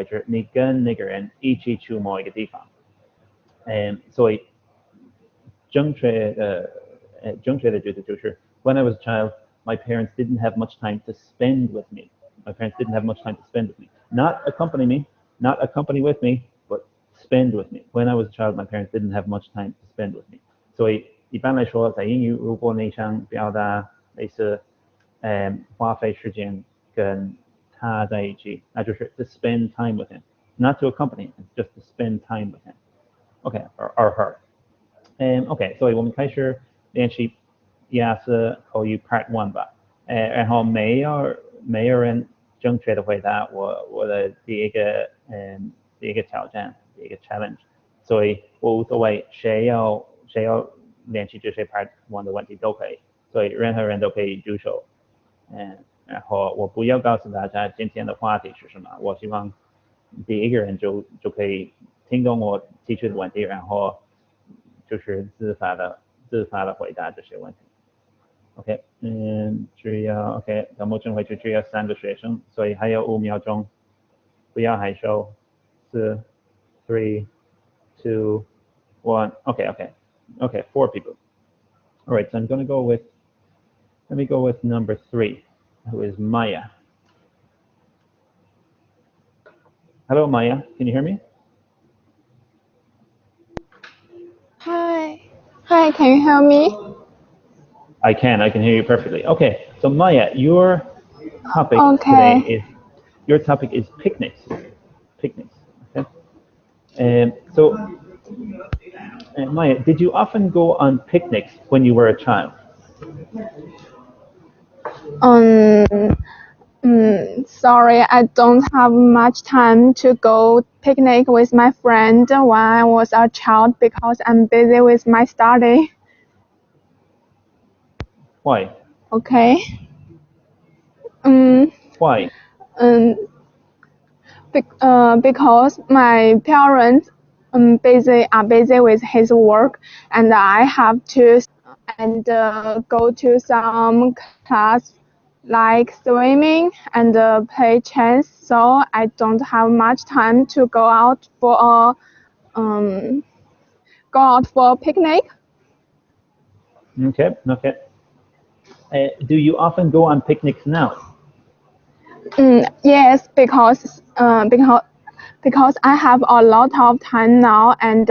就是你跟那个人一起去某一个地方，所以正确的句子就是 When I was a child, my parents didn't have much time to spend with me. My parents didn't have much time to spend with me. Not accompany me, not accompany with me, but spend with me. When I was a child, my parents didn't have much time to spend with me. 所以一般来说，在英语，如果你想表达类似花费时间跟他在一起，那就是 to spend time with him, not to accompany him, just to spend time with him. Okay, or her. Okay, 所以我们开始练习雅思口语 Part 1吧。然后没有人正确的回答我的第一个挑战，第一个 challenge， 所以我无所谓谁要练习这些 Part 1的问题都可以，所以任何人都可以举手。然后我不要告诉大家今天的话题是什么，我希望第一个人就可以听懂我提出的问题，然后就是自发的回答这些问题。OK， OK， 到目前为止只有3个学生，所以还有5秒钟，不要害羞。4, 3, 2, 1. Okay, 4 people. All right, so let me go with number 3, who is Maya. Hello, Maya. Can you hear me? Hi, can you hear me? I can hear you perfectly. Okay, so Maya, your topic today is picnics. Okay. So, Maya, did you often go on picnics when you were a child? Sorry, I don't have much time to go picnic with my friend when I was a child because I'm busy with my study. Why? Okay. Why? Because my parents are busy with his work, and I have to go to some class like swimming and play chess, so I don't have much time to go out for a picnic. Okay. Do you often go on picnics now? Yes, because I have a lot of time now, and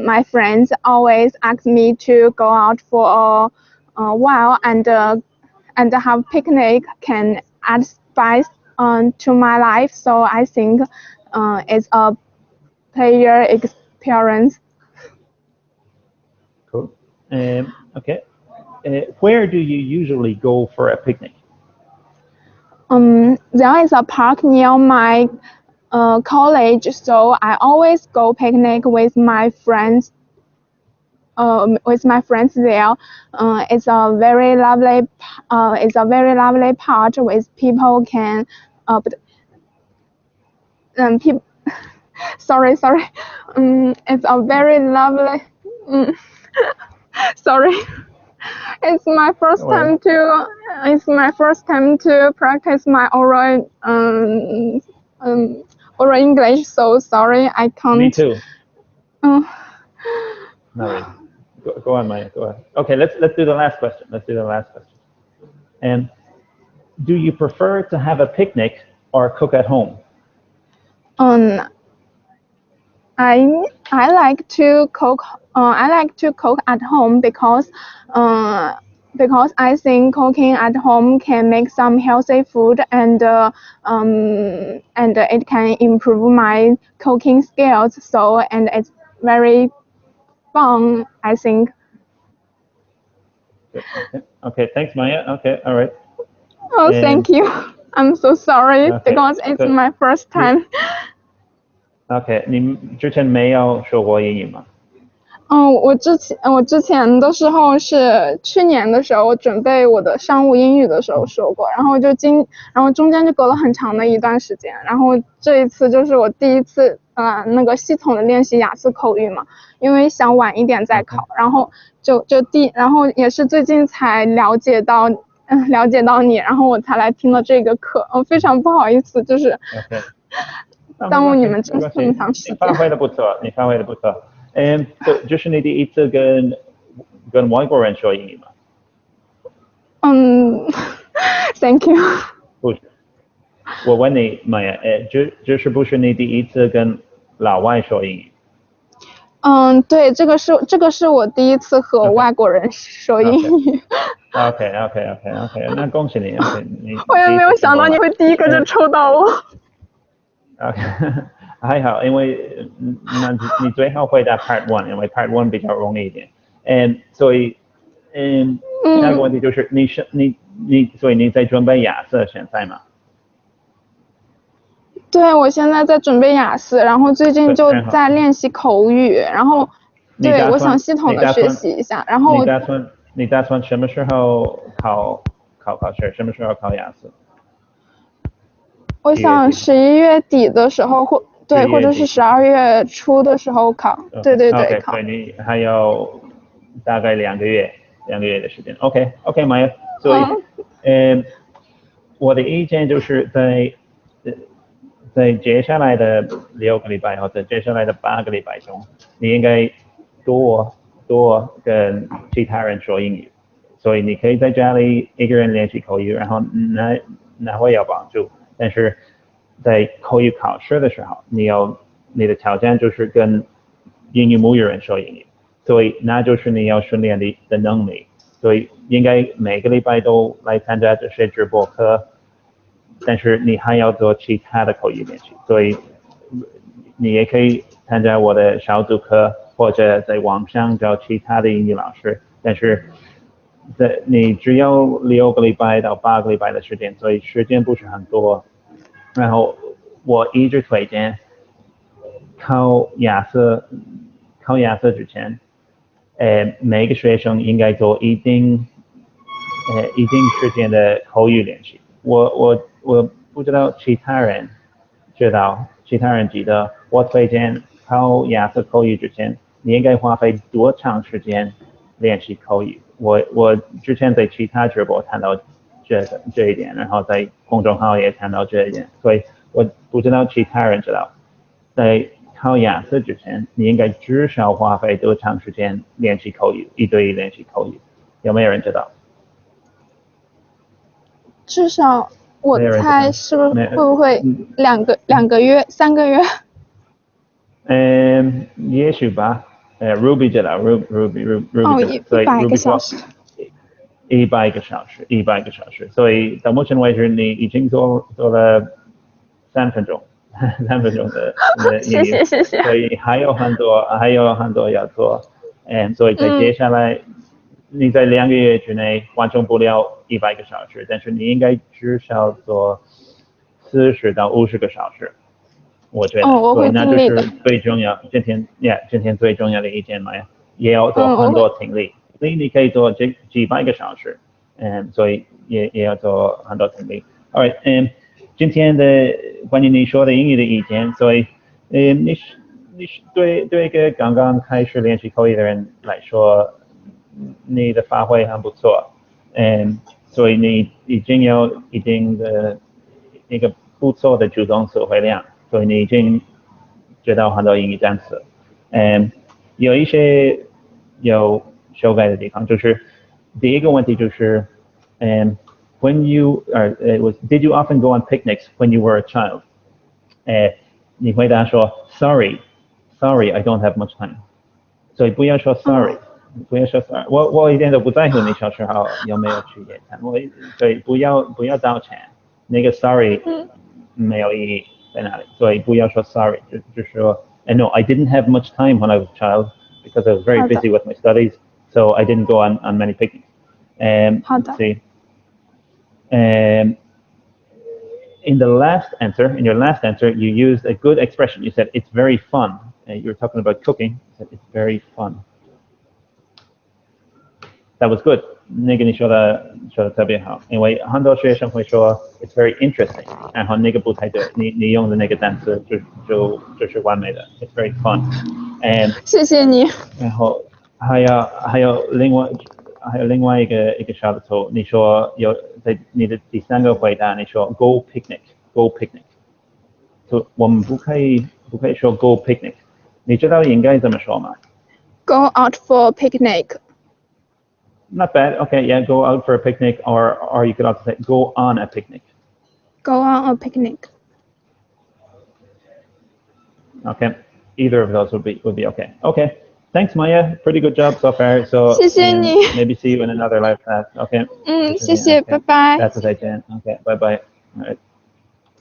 my friends always ask me to go out for a while, and have picnic can add spice to my life. So I think it's a player experience. Cool. Okay. Where do you usually go for a picnic? There is a park near my college, so I always go picnic with my friends. There. It's a very lovely part with people can. Sorry. It's a very lovely. Sorry. It's my first time to practice my oral English. So sorry, I can't. Me too. No worries. Go on, Maya. Go ahead. Okay, let's do the last question. And do you prefer to have a picnic or cook at home? I like to cook. I like to cook at home because I think cooking at home can make some healthy food, and it can improve my cooking skills. So, and it's very fun, I think. Okay, thanks, Maya. Okay, all right. Oh, thank you. I'm so sorry because it's my first time. Okay, 你之前没有说过英语吗？我之前的时候是去年的时候，我准备我的商务英语的时候说过，然后中间就隔了很长的一段时间，然后这一次就是我第一次那个系统的练习雅思口语嘛，因为想晚一点再考，然后然后也是最近才了解到你，然后我才来听了这个课，非常不好意思，就是耽误你们这么长时间。你发挥的不错，你发挥的不错。这是你第一次跟外国人说英语吗？Thank you。不是，我问你，Maya，这是不是你第一次跟老外说英语？对，这个是我第一次和外国人说英语。OK， 那恭喜你。我也没有想到你会第一个就抽到我。OK， 还好，因为那你最好回答 Part 1，因为 Part 1比较容易一点。所以下一个问题就是所以你在准备雅思现在吗？对，我现在在准备雅思，然后最近就在练习口语，然后对，我想系统的学习一下。然后你打算什么时候考试？什么时候考雅思？我想11月底的时候或者是12月初的时候考。对，考。所以你还有大概2个月的时间。OK， Maya， 所以我的意见就是在接下来的6个礼拜或者接下来的8个礼拜中，你应该多跟其他人说英语，所以你可以在家里一个人练习口语，然后那会有帮助。但是在口语考试的时候，你的挑战就是跟英语母语人说英语，所以那就是你要训练的能力。所以应该每个礼拜都来参加这些直播课，但是你还要做其他的口语练习，所以你也可以参加我的小组课，或者在网上找其他的英语老师。但是你只有6个礼拜到8个礼拜的时间，所以时间不是很多。然后我一直推荐考雅思之前，每个学生应该做一定时间的口语练习。我不知道其他人记得，我推荐考雅思口语之前，你应该花费多长时间练习口语。我之前在其他直播看到这一点，然后在公众号也看到这一点，所以我不知道其他人知道，在考雅思之前，你应该至少花费多长时间练习口语，1对1练习口语，有没有人知道？至少我猜是会不会2个月、3个月？也许吧。Ruby 知道 ，Ruby 知道，所以 100个小时。100个小时，所以到目前为止你已经做了3分钟的英语，谢谢。所以还有很多要做，所以在接下来你在2个月之内完成不了100个小时，但是你应该至少做40到50个小时，我觉得，所以那就是最重要。今天最重要的一件嘛，也要做很多听力。你可以做几百个小时，所以也要做很多听力。Alright，今天的关于你说的英语的意见，所以你是对一个刚刚开始练习口语的人来说，你的发挥很不错，所以你已经有一定的一个不错的主动词汇量，所以你已经知道很多英语单词，有一些有修改的地方，就是第一个问题就是，did you often go on picnics when you were a child？ 你回答说 sorry I don't have much time， 所以不要说 sorry，不要说 sorry， 我一点都不在乎你小时候有没有去野餐，所以不要道歉，那个 sorry 没有意义在哪里，所以不要说 sorry， 就说 no I didn't have much time when I was a child because I was very busy with my studies, so I didn't go on many picnics. 好的。 See, in your last answer, you used a good expression. You said it's very fun. You were talking about cooking. You said it's very fun. That was good. 那个你说的特别好，因为很多学生会说 it's very interesting， 然后那个不太对，你用的那个单词就是完美的 ，it's very fun。谢谢你。然后还有另外一个小的错，你说在你的第3个回答，你说 go picnic，就我们不可以说 go picnic， 你知道应该怎么说吗？ Go out for a picnic. Not bad. Okay, yeah, go out for a picnic, or you could also say go on a picnic. Go on a picnic. Okay, either of those would be okay. Okay, thanks, Maya. Pretty good job so far. So 谢谢你。 maybe see you in another live class. Okay. 谢谢， Okay. 拜拜。 That's what I can. Okay, bye bye. All right.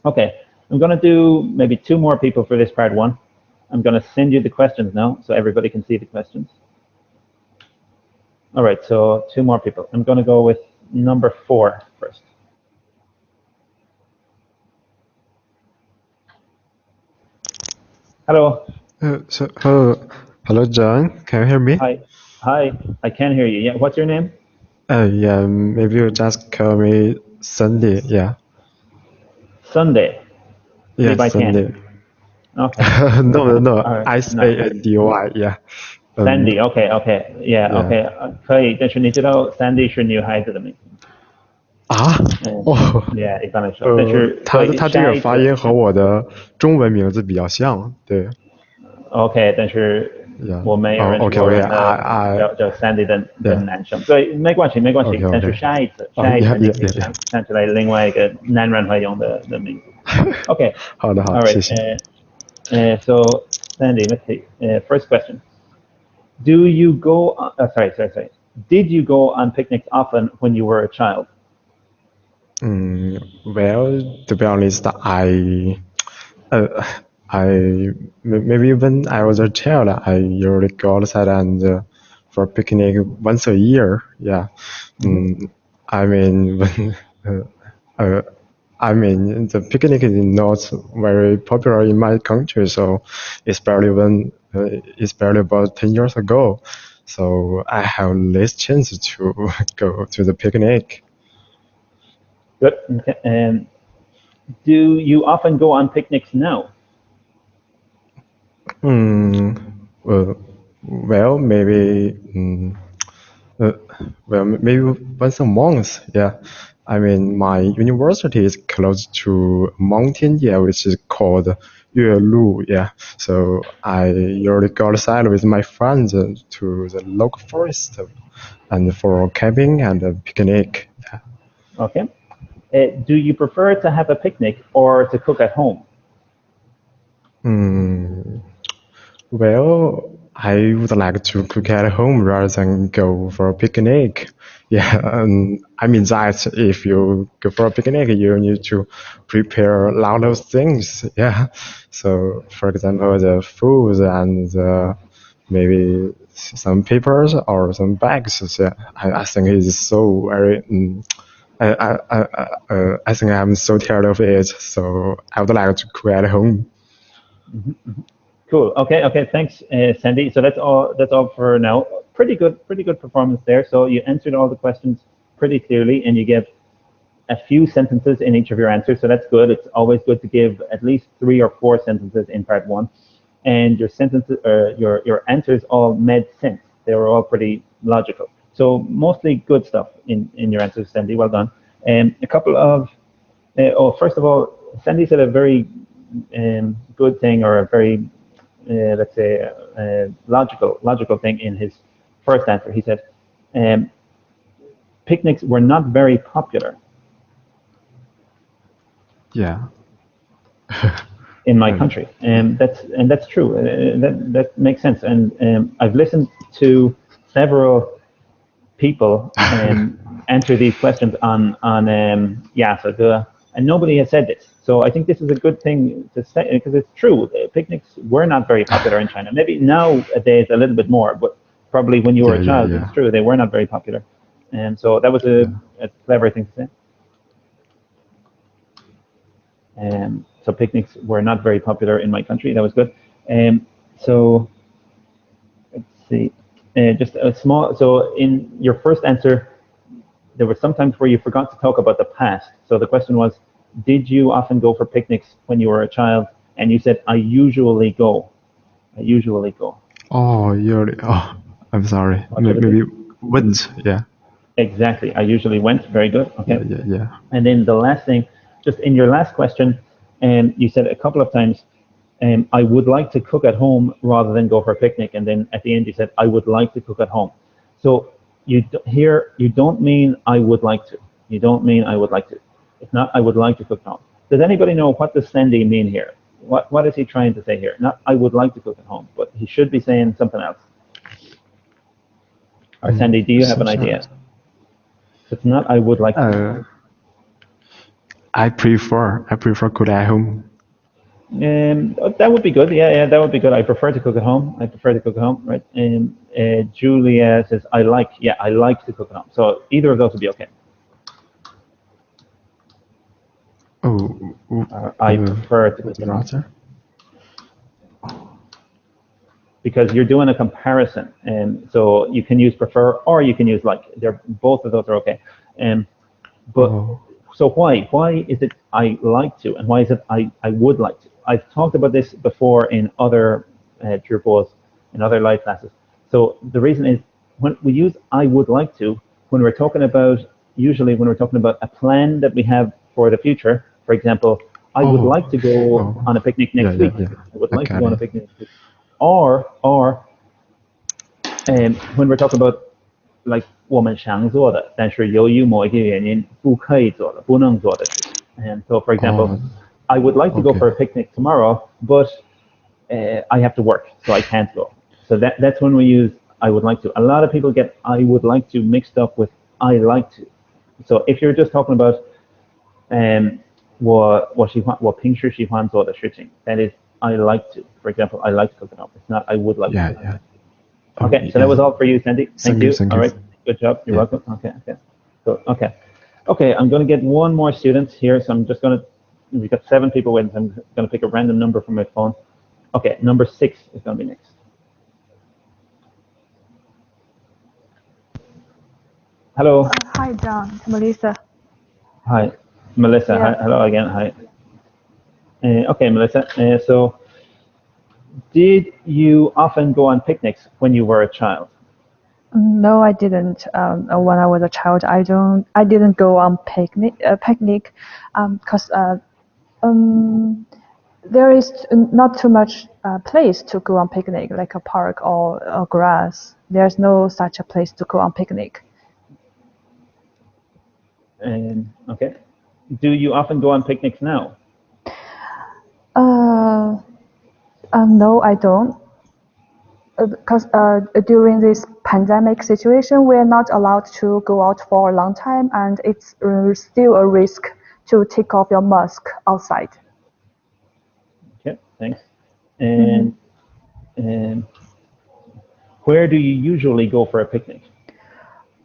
Okay, I'm gonna do maybe 2 more people for this part 1. I'm gonna send you the questions now so everybody can see the questions. All right, so 2 more people. I'm gonna go with number 4 first. Hello. Hello, John. Can you hear me? Hi. I can hear you. Yeah. What's your name? Yeah. Maybe you just call me Sunday. Yeah. Sunday. Yeah, by Sunday. 10. Okay. No. right, Sandy. Yeah. Sandy. Okay. Yeah. Yeah. Okay. 可以，但是你知道 Sandy 是女孩子的名字。啊？哦。Yeah， 一般来说，但是他这个发音和我的中文名字比较像，对。OK， 但是我没有人说叫 Sandy 的男生，所以没关系。但是下一次你可以想起来另外一个男人会用的名字。OK， 好的，谢谢。So Sandy, let's see. First question: Do you go? Sorry. Did you go on picnics often when you were a child? Well, to be honest, I maybe when I was a child, I usually go outside and for a picnic once a year. Yeah. I mean, the picnic is not very popular in my country, so it's barely about 10 years ago. So I have less chance to go to the picnic. Good. Okay. And do you often go on picnics now? Well, maybe once a month. Yeah. I mean, my university is close to a mountain, yeah, which is called Yuelu, yeah. So I usually go outside with my friends to the local forest and for camping and a picnic. Yeah. Okay. Do you prefer to have a picnic or to cook at home? Well, I would like to cook at home rather than go for a picnic. Yeah, I mean that if you go for a picnic, you need to prepare a lot of things. Yeah, so for example, the food and maybe some papers or some bags. So I think it's so very. I think I'm so tired of it, so I would like to cook at home. Cool. Okay. Thanks, Sandy. So that's all for now. Pretty good performance there. So you answered all the questions pretty clearly, and you gave a few sentences in each of your answers. So that's good. It's always good to give at least 3 or 4 sentences in part 1, and your sentences, your answers all made sense. They were all pretty logical. So mostly good stuff in your answers, Sandy. Well done. A couple of first of all, Sandy said a very good thing, or a very let's say logical thing in his first answer. He said picnics were not very popular. Yeah. In my country, and that's true. That makes sense. And I've listened to several people answer these questions on Yasaga, and nobody has said this. So I think this is a good thing to say, because it's true. Picnics were not very popular in China. Maybe nowadays a little bit more, but probably when you were a child, it's true, they were not very popular. And so that was a clever thing to say. So picnics were not very popular in my country. That was good. So let's see. Just a small. So in your first answer, there were some times where you forgot to talk about the past. So the question was, did you often go for picnics when you were a child? And you said, I usually go. I usually go. Oh, usually. Oh, I'm sorry. Maybe went. Yeah. Exactly. I usually went. Very good. Okay. Yeah. And then the last thing, just in your last question, And you said a couple of times, I would like to cook at home rather than go for a picnic. And then at the end you said, I would like to cook at home. So here you don't mean I would like to. You don't mean I would like to. It's not I would like to cook at home. Does anybody know what does Sandy mean here? What is he trying to say here? Not I would like to cook at home, but he should be saying something else. Or Sandy, do you have an idea? It's not I would like to. I prefer cook at home. That would be good. Yeah, that would be good. I prefer to cook at home. Right? Julia says I like to cook at home. So either of those would be okay. I prefer to cook at home. Because you're doing a comparison, and so you can use prefer or you can use like. Both of those are okay. So why is it I like to, and why is it I would like to? I've talked about this before in other Drupals, in other live classes. So the reason is when we use I would like to, usually when we're talking about a plan that we have for the future. For example, I would like to go on a picnic next week. I would like to go on a picnic next week. Or when we're talking about like 我们想做的，但是由于某一个原因不可以做的，不能做的事情。And so, for example, I would like to go for a picnic tomorrow, but I have to work, so I can't go. So that's when we use I would like to. A lot of people get I would like to mixed up with I like to. So if you're just talking about 我平时喜欢做的事情, that is I like to. For example, I like to cook at home. It's not I would like to. Yeah. Okay, so that was all for you, Sandy. Thank you. All right, good job. You're welcome. Okay. So, okay, I'm going to get one more student here. So I'm just going to. We've got 7 people waiting. So I'm going to pick a random number from my phone. Okay, number 6 is going to be next. Hello. Hi, John. It's Melissa. Hi, Melissa. Yeah. Hi, hello again. Hi. Okay, Melissa. So, did you often go on picnics when you were a child? No, I didn't. When I was a child, I didn't go on picnic because there is not too much place to go on picnic, like a park or grass. There's no such a place to go on picnic. Okay. Do you often go on picnics now? No, I don't. Because during this pandemic situation, we're not allowed to go out for a long time, and it's still a risk to take off your mask outside. Okay, thanks. And where do you usually go for a picnic?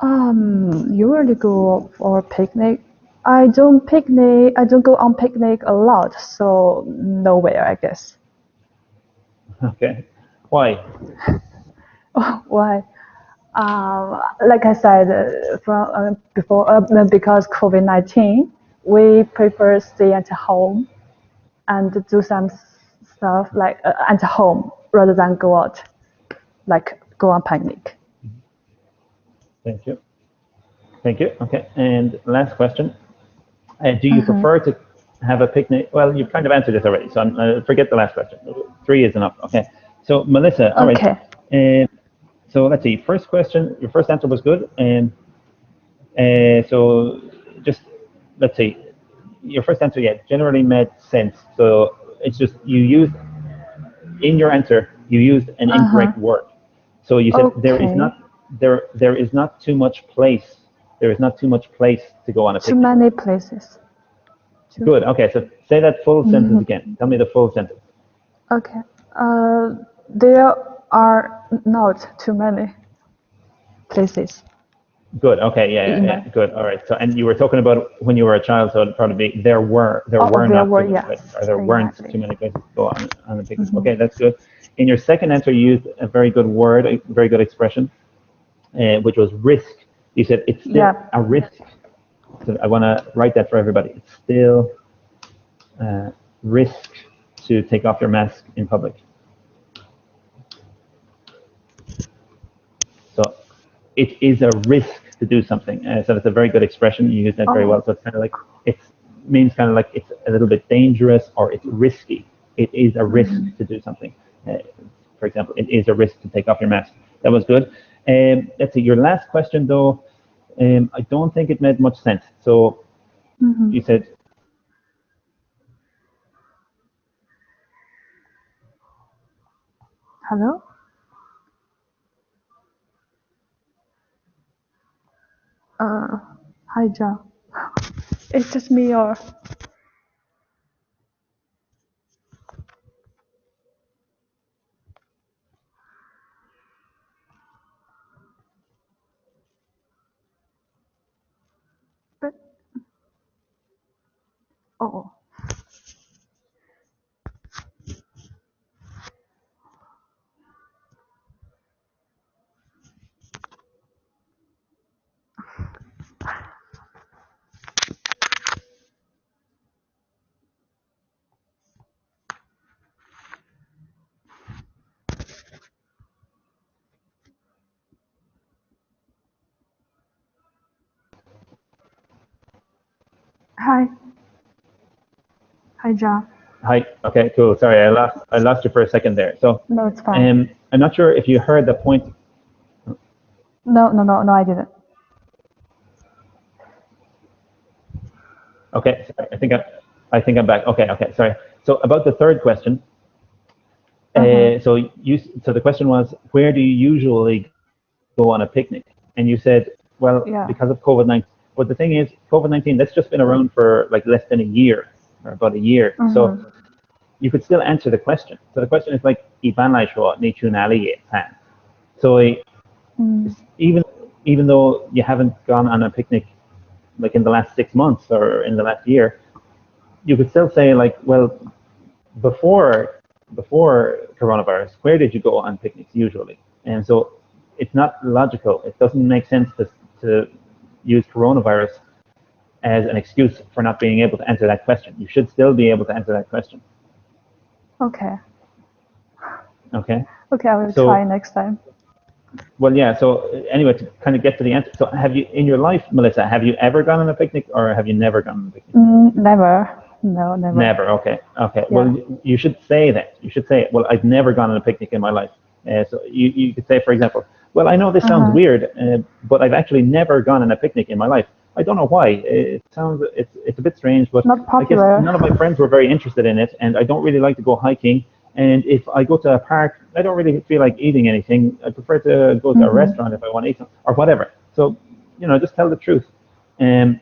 Usually go for a picnic. I don't go on picnic a lot, so nowhere, I guess. Okay. Why? Why? Like I said from before, because COVID-19, we prefer stay at home and do some stuff like at home rather than go out, like go on picnic. Thank you. Okay. And last question. Do you prefer to have a picnic? Well, you've kind of answered this already, so forget the last question. 3 is enough. Okay. So Melissa, all Okay. right. So let's see. First question, your first answer was good, and so just let's see. Your first answer, generally made sense. So it's just you used in your answer you used an incorrect word. So you said there is not too much place. There is not too much place to go on a picnic. Too many places. Good. Okay. So say that full sentence again. Tell me the full sentence. Okay. There are not too many places. Good. Okay. Yeah. Good. All right. So, and you were talking about when you were a child, so it'd probably be there were not too many places, or there weren't too many places to go on the picnic. Okay, that's good. In your second answer, you used a very good word, a very good expression, which was risk. You said it's still a risk. So I want to write that for everybody. It's still a risk to take off your mask in public. So it is a risk to do something. So it's a very good expression. You use that very well. So it's kind of like means kind of like it's a little bit dangerous or it's risky. It is a risk to do something. For example, it is a risk to take off your mask. That was good. Let's see, your last question though, I don't think it made much sense. So you said, Hello? Hi, John. It's just me or... But... Oh. Hi. Hi, John. hi, okay, cool. Sorry, I lost you for a second there. So No, it's fine. I'm not sure if you heard the point. No, I didn't. Okay, sorry, I think I'm back. Okay, sorry. So about the third question. So the question was, where do you usually go on a picnic? And you said, well, because of COVID-19. But the thing is, COVID-19, that's just been around for like less than a year, or about a year. So you could still answer the question. So the question is like, 一般来说，你去哪里野餐? So even though you haven't gone on a picnic like in the last 6 months or in the last year, you could still say like, well, before coronavirus, where did you go on picnics usually? And so it's not logical. It doesn't make sense to use coronavirus as an excuse for not being able to answer that question. You should still be able to answer that question. Okay. Okay? Okay, I will try next time. Well, yeah, so anyway, to kind of get to the answer, so have you, in your life, Melissa, have you ever gone on a picnic or have you never gone on a picnic? Never. No, never. Never, okay. Yeah. Well, you should say that. You should say, well, I've never gone on a picnic in my life. So you could say, for example, well, I know this sounds weird, but I've actually never gone on a picnic in my life. I don't know why. It's a bit strange, but Not popular. I guess none of my friends were very interested in it, and I don't really like to go hiking. And if I go to a park, I don't really feel like eating anything. I prefer to go to a restaurant if I want to eat something, or whatever. So, just tell the truth. And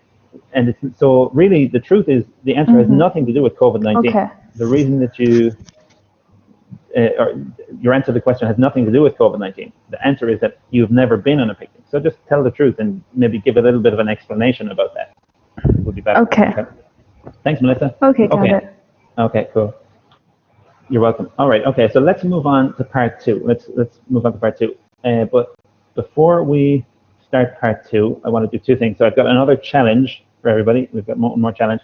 so really, the truth is the answer has nothing to do with COVID-19. Okay. The reason that or your answer to the question has nothing to do with COVID-19. The answer is that you've never been on a picnic. So just tell the truth and maybe give a little bit of an explanation about that. Would be better. Okay. Thanks, Melissa. Okay, got it. Okay, cool. You're welcome. All right. Okay, so let's move on to part two. Let's move on to part two. But before we start part two, I want to do two things. So I've got another challenge for everybody. We've got more challenge,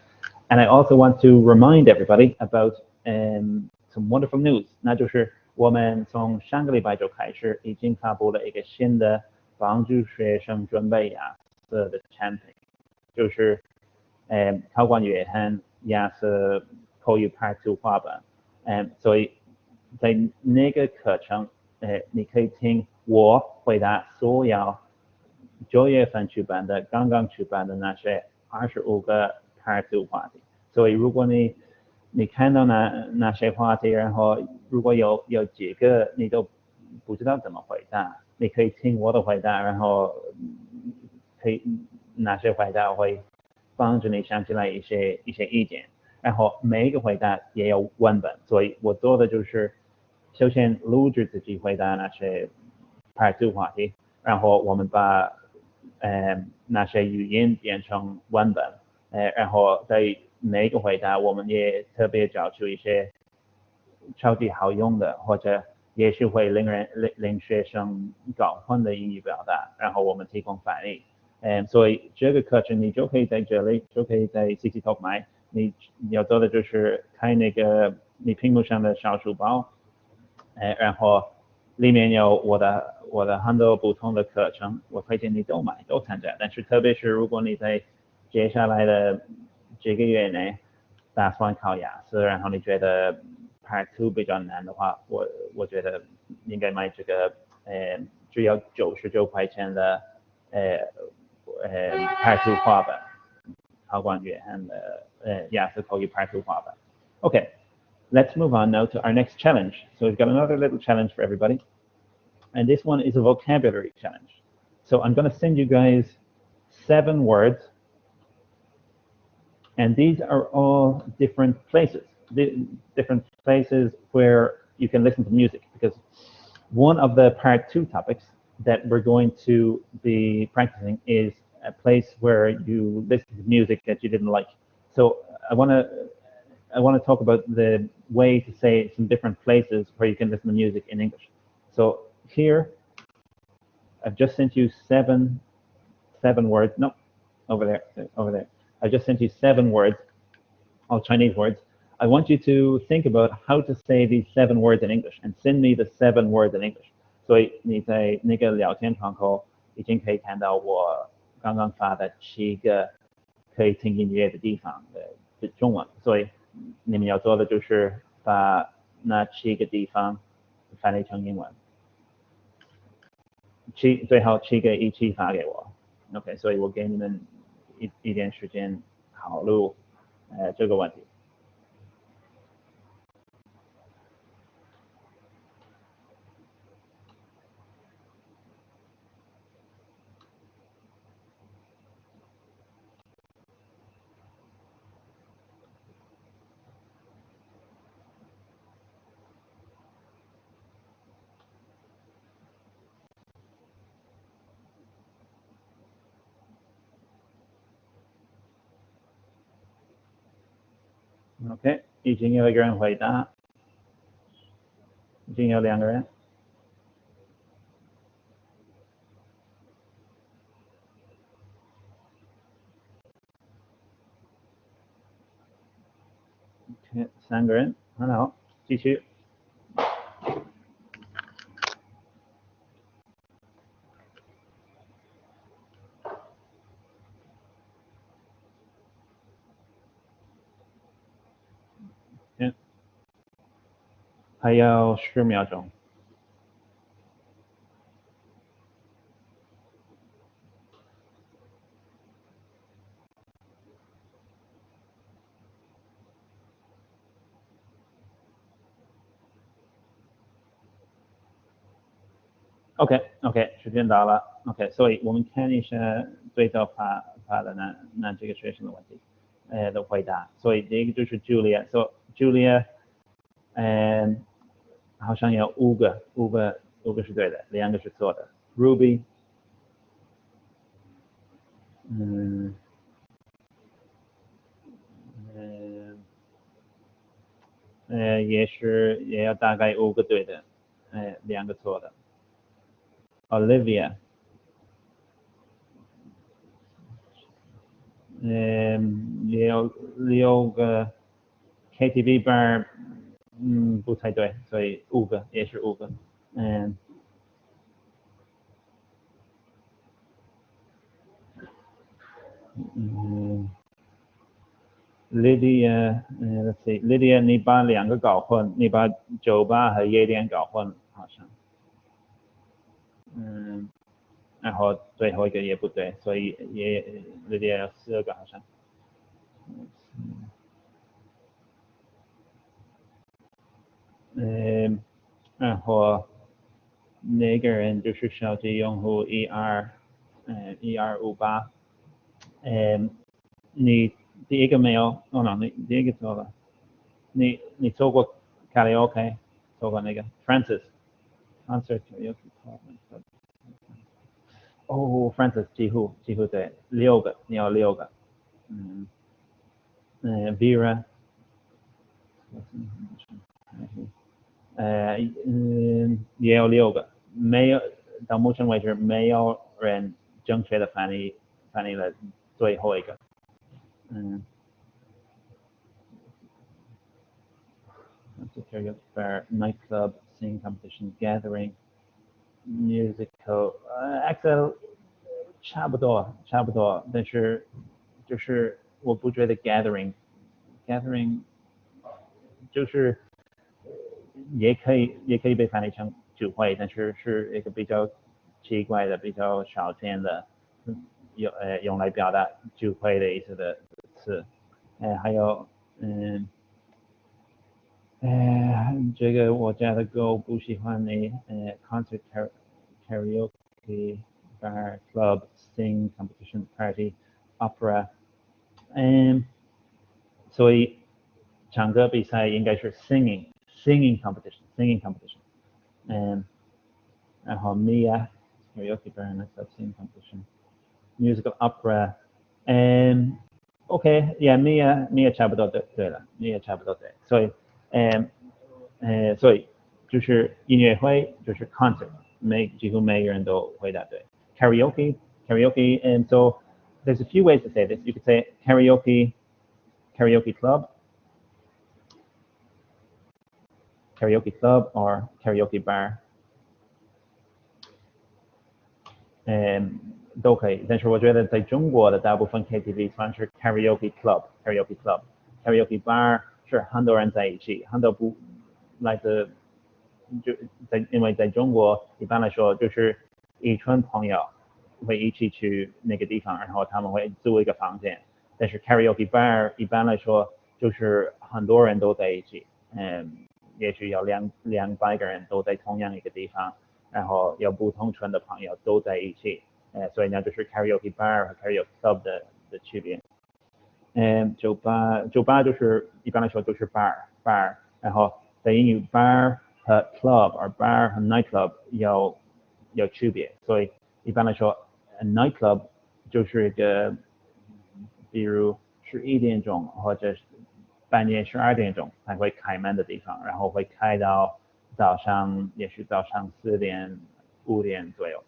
and I also want to remind everybody about some wonderful news. 那就是我们从上个礼拜就开始已经发布了一个新的帮助学生准备雅思的产品，就是考官约翰雅思口语 Part 2画本。所以在那个课程，你可以听我回答所有9月份出版的、刚刚出版的那些25个 Part 2话题。所以如果你看到那些话题，然后如果有几个你都不知道怎么回答，你可以听我的回答，然后那些回答会帮助你想起来一些意见。然后每一个回答也有文本，所以我做的就是首先录制自己回答那些 Part 2话题，然后我们把那些语音变成文本，然后在每一个回答我们也特别找出一些超级好用的，或者也许会令学生搞混的英语表达，然后我们提供翻译。所以这个课程你就可以在这里，就可以在 CC Talk 买。你要做的就是开那个你屏幕上的小书包，然后里面有我的很多不同的课程，我推荐你都买都参加。但是特别是如果你在接下来的这个月内打算考雅思，然后你觉得 Part 2比较难的话，我觉得应该买这个只要99块钱的Part 2画本，考官约翰的雅思口语 Part 2画本。Okay, let's move on now to our next challenge. So we've got another little challenge for everybody, and this one is a vocabulary challenge. So I'm going to send you guys 7 words, and these are all different places where you can listen to music, because one of the Part 2 topics that we're going to be practicing is a place where you listen to music that you didn't like. So I want to talk about the way to say some different places where you can listen to music in English. So here, I've just sent you seven words. No, over there. I just sent you 7 words, all Chinese words. I want you to think about how to say these 7 words in English and send me the 7 words in English. 所以你在那个聊天窗口已经可以看到我刚刚发的7个可以听音乐的地方的中文。所以你们要做的就是把那7个地方翻译成英文。最好7个一起发给我。OK， 所以我给你们一点时间考虑这个问题。OK， 已经有1个人回答，已经有2个人。OK， 3个人，很好，继续。还有10秒钟。OK， 时间到了。OK， 所以我们看一下最早发的那这个学生的问题的回答。所以第一个就是 Julia， so Julia， 好像有5个是对的，2个是错的。Ruby， 也有大概5个对的，2个错的。Olivia， 也有6个。KTV bar， 不太对，所以5个也是5个。Lydia， let's see， Lydia， 你把2个搞混，你把酒吧和夜店搞混，好像。然后最后一个也不对，所以Lydia 有4个好像。然后那个人就是手机用户1258，你第一个没有，你第一个错了，你做过卡拉 OK， 做过那个 Francis answer to your comment。Francis 几乎对，6个，你有6个。Vera， 也有6个，没有，到目前为止没有人正确的翻译了最后一个。Nightclub, singing competition, gathering, musical， Excel 差不多，但是就是我不觉得 gathering 就是也可以被翻译成聚会，但是是一个比较奇怪的、比较少见的用来表达聚会的意思的词。还有这个我家的狗不喜欢你concert karaoke bar club sing competition party opera 所以唱歌比赛应该是 singing competition 然后 Mia karaoke bar and club singing competition musical opera OK yeah Mia 差不多对了 Mia 差不多对，所以就是音乐会就是 concert 几乎每个人都回答对 karaoke and so there's a few ways to say this. You could say karaoke club or karaoke bar 都可以，但是我觉得在中国的大部分 KTV 算是 karaoke club。karaoke bar 是很多人在一起，很多不来自因为在中国一般来说就是一群朋友会一起去那个地方，然后他们会租一个房间。但是 karaoke bar 一般来说就是很多人都在一起，也许有200个人都在同样一个地方。然后有不同群的朋友都在一起，所以呢就是 karaoke bar 和 karaoke club 的区别。酒吧就是一般来说就是 bar， 然后在英语 bar 和 club 或 bar 和 nightclub 有区别，所以一般来说 a nightclub 就是一个比如11点钟或者半夜12点钟才会开门的地方，然后会开到也许早上4点5点左右。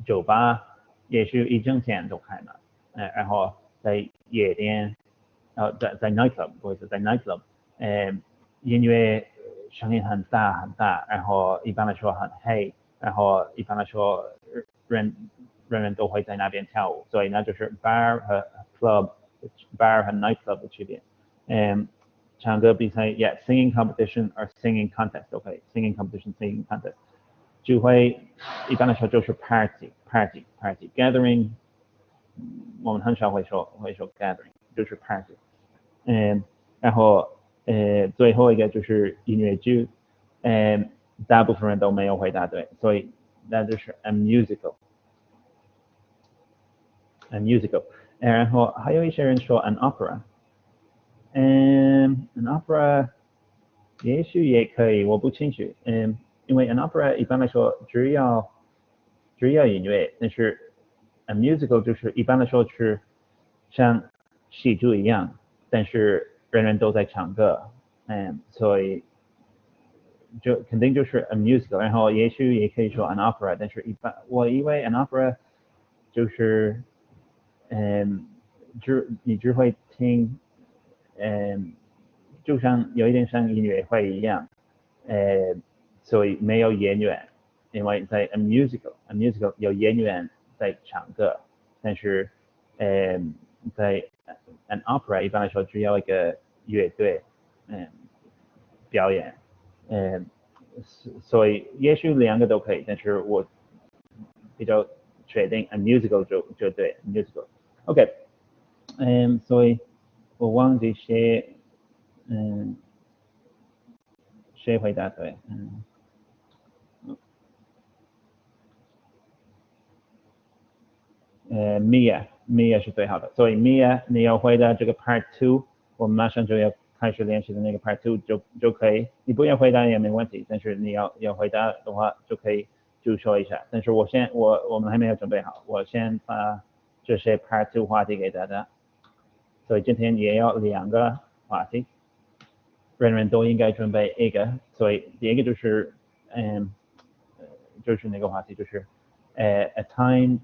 酒吧也许一整天都开门，然后在夜店在 nightclub 不好意思在 nightclub 音乐声音很大，然后一般来说很黑，然后一般来说人都会在那边跳舞，所以那就是 bar 和 nightclub 的区别。唱歌比赛 yeah singing competition or singing contest OK singing competition singing contest 聚会一般来说就是 party gathering 我们很少会说 gathering 就是 party 然后最后一个就是音乐剧大部分人都没有回答对，所以那就是 a musical 然后还有一些人说 an opera。an opera 也许也可以，我不清楚。因为 an opera 一般来说只要音乐，但是 a musical 就是一般来说是像戏剧一样，但是人人都在唱歌，所以就肯定就是 a musical。然后也许也可以说 an opera， 但是我以为 an opera 就是你只会听。就像有一点像音乐会一样，所以没有演员，因为在 a musical 有演员在唱歌，但是在 an opera 一般来说只有一个乐队表演，所以也许2个都可以，但是我比较确定 a musical 就对 musical OK 所以我忘记谁回答对Mia 是最好的，所以 Mia 你要回答这个 Part 2， 我们马上就要开始练习的那个 Part 2就可以，你不要回答也没问题，但是你要回答的话就可以就说一下，但是我们还没有准备好，我先把这些 Part 2话题给大家，所以今天也有2个话题。人人都应该准备一个，所以第一个就是就是那个话题就是 an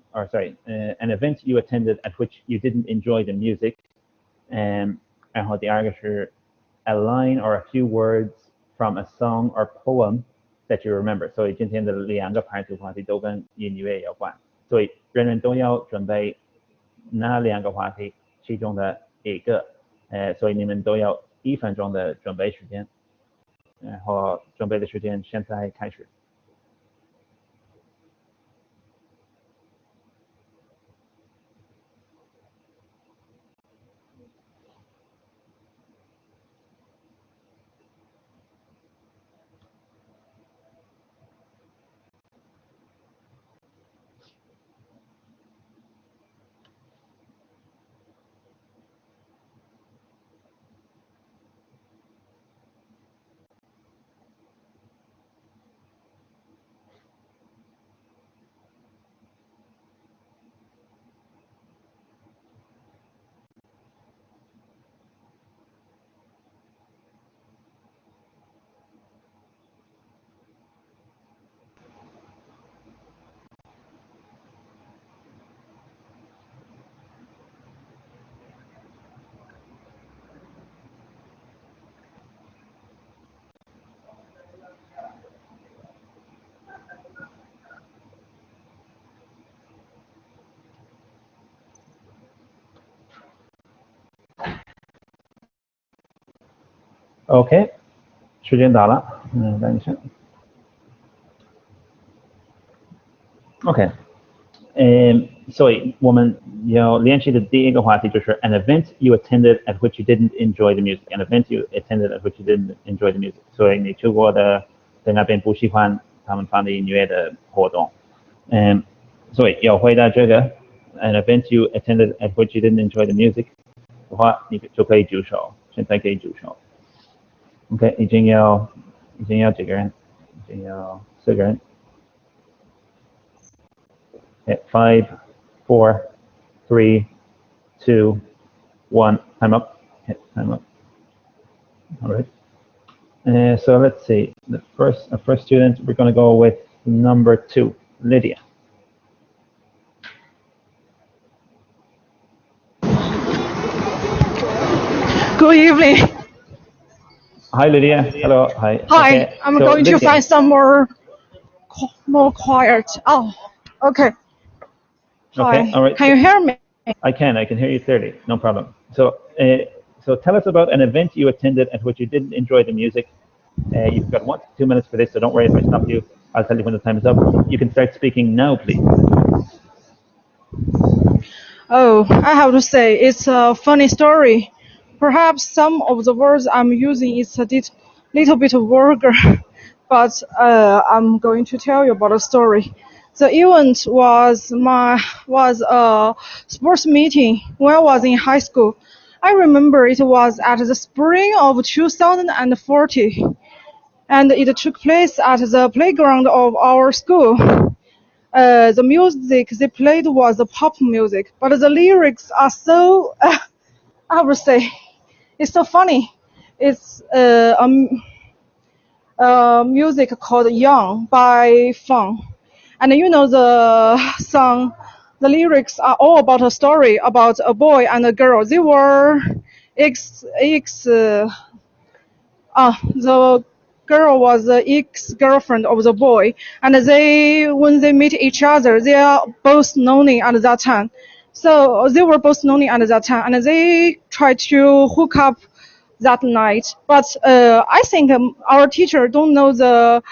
event you attended at which you didn't enjoy the music， 然后第二个是 a line or a few words from a song or poem that you remember， 所以今天的2个排除话题都跟音乐有关，所以人人都要准备那2个话题其中的一个，所以你们都要1分钟的准备时间，然后准备的时间现在开始。OK， 时间到了，等一下。OK， 所以我们要练习的第一个话题就是 an event you attended at which you didn't enjoy the music. An event you attended at which you didn't enjoy the music. 所以你去过的在那边不喜欢他们放的音乐的活动。所以要回答这个 an event you attended at which you didn't enjoy the music 的话，你就可以举手，现在可以举手。OK， 已经要几个人？已经要4个人。Okay, 5, 4, 3, 2, 1. Time up. Okay, time up. All right. So let's see. The first student, we're going to go with number 2, Lydia. Good evening. Hi, Lydia. Hello. Hi. Hi. Okay. I'm So, going to Lydia, find some more quiet. Oh, okay. Hi. Okay. All right. Can you hear me? I can hear you clearly. No problem. So tell us about an event you attended at which you didn't enjoy the music. You've got 1 to 2 minutes for this, so don't worry if I stop you. I'll tell you when the time is up. You can start speaking now, please. Oh, I have to say it's a funny story. Perhaps some of the words I'm using is a little bit vulgar, but I'm going to tell you about a story. The event was a sports meeting when I was in high school. I remember it was at the spring of 2014, and it took place at the playground of our school. The music they played was pop music, but the lyrics are so, I would say, it's so funny. It's music called Young by Fang. And you know the song, the lyrics are all about a story about a boy and a girl. They were the girl was the ex-girlfriend of the boy, and when they meet each other, they are both lonely at that time. So they were both lonely at that time, and they tried to hook up that night. But I think our teacher don't know the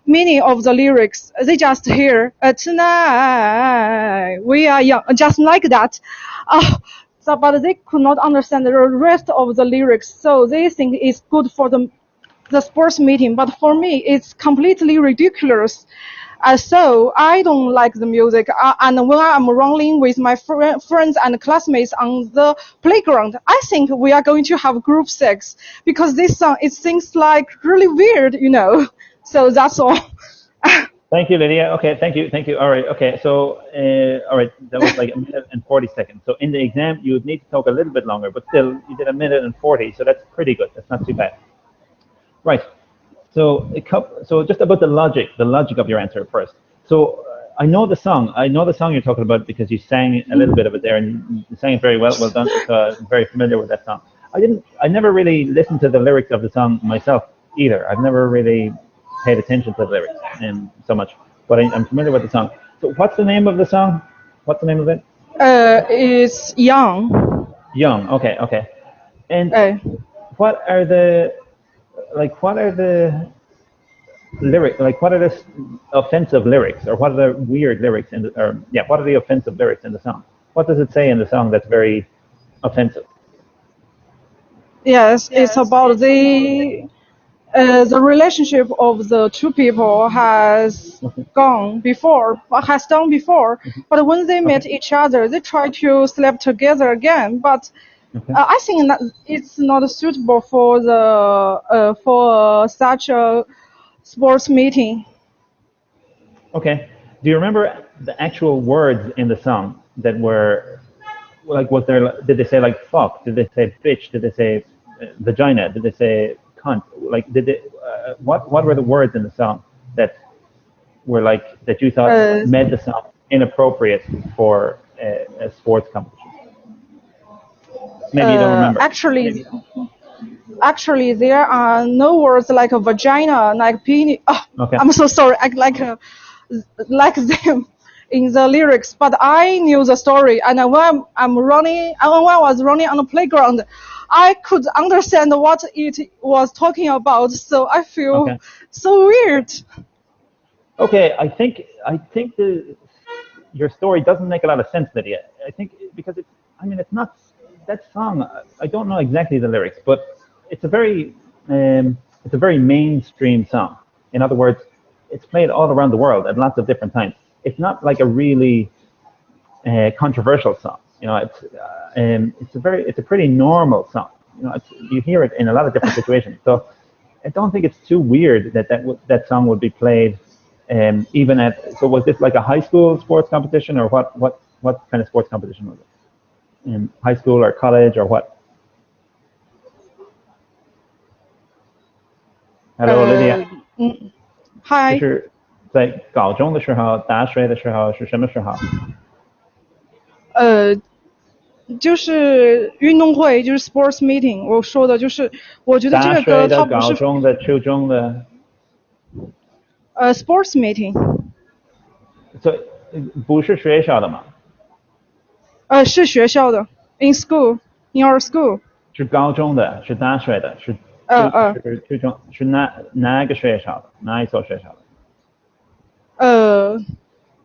meaning of the lyrics. They just hear tonight we are young, just like that. But they could not understand the rest of the lyrics, so they think it's good for the sports meeting. But for me, it's completely ridiculous. So I don't like the music. And when I'm running with my friends and classmates on the playground, I think we are going to have group sex because this song it seems like really weird, you know. So that's all. Thank you, Lydia. Okay, thank you. All right. Okay, so all right, that was like 1 minute and 40 seconds. So in the exam, you would need to talk a little bit longer, but still, you did 1 minute and 40, so that's pretty good. That's not too bad. Right. So just about the logic of your answer first. So I know the song you're talking about because you sang a little bit of it there, and you sang it very well. Well done. So I'm very familiar with that song. I never really listened to the lyrics of the song myself either. I've never really paid attention to the lyrics so much, but I'm familiar with the song. So what's the name of the song? What's the name of it? It's Young. Young. Okay, okay. And 哎， what are the lyric, like what are the offensive lyrics, or what are the weird lyrics in the, or yeah, what are the offensive lyrics in the song? What does it say in the song that's very offensive? yes, it's about the relationship of the two people has done before, but when they met each other, they try to sleep together again. But Okay. I think that it's not suitable for the for such a sports meeting. Okay. Do you remember the actual words in the song that were like, was there, did they say like fuck? Did they say bitch? Did they say vagina? Did they say cunt? Like, did they, what were the words in the song that were like, that you thought made the song inappropriate for a sports competition? Maybe you don't remember. Actually, there are no words like a vagina, like penis. Oh, Okay. I'm so sorry. Like them in the lyrics, but I knew the story, and when I was running on the playground, I could understand what it was talking about. So I feel so weird. Okay, I think your story doesn't make a lot of sense, Lydia. I think because it's not that song. I don't know exactly the lyrics, but it's a very mainstream song. In other words, it's played all around the world at lots of different times. It's not like a really controversial song. You know, it's a pretty normal song. You know, you hear it in a lot of different situations. So I don't think it's too weird that song would be played even at. So was this like a high school sports competition, or what kind of sports competition was it? In high school or college or what? Hello, Lydia. Hi. 就是在高中的时候、大学的时候是什么时候？就是运动会，就是 sports meeting。我说的就是，我觉得这个歌它不是大学的、高中的、初中的。sports meeting。所以不是学校的嘛？是学校的 ，in school, in our school。是高中的，是大学的，是初中，是哪个学校的？哪一所学校的？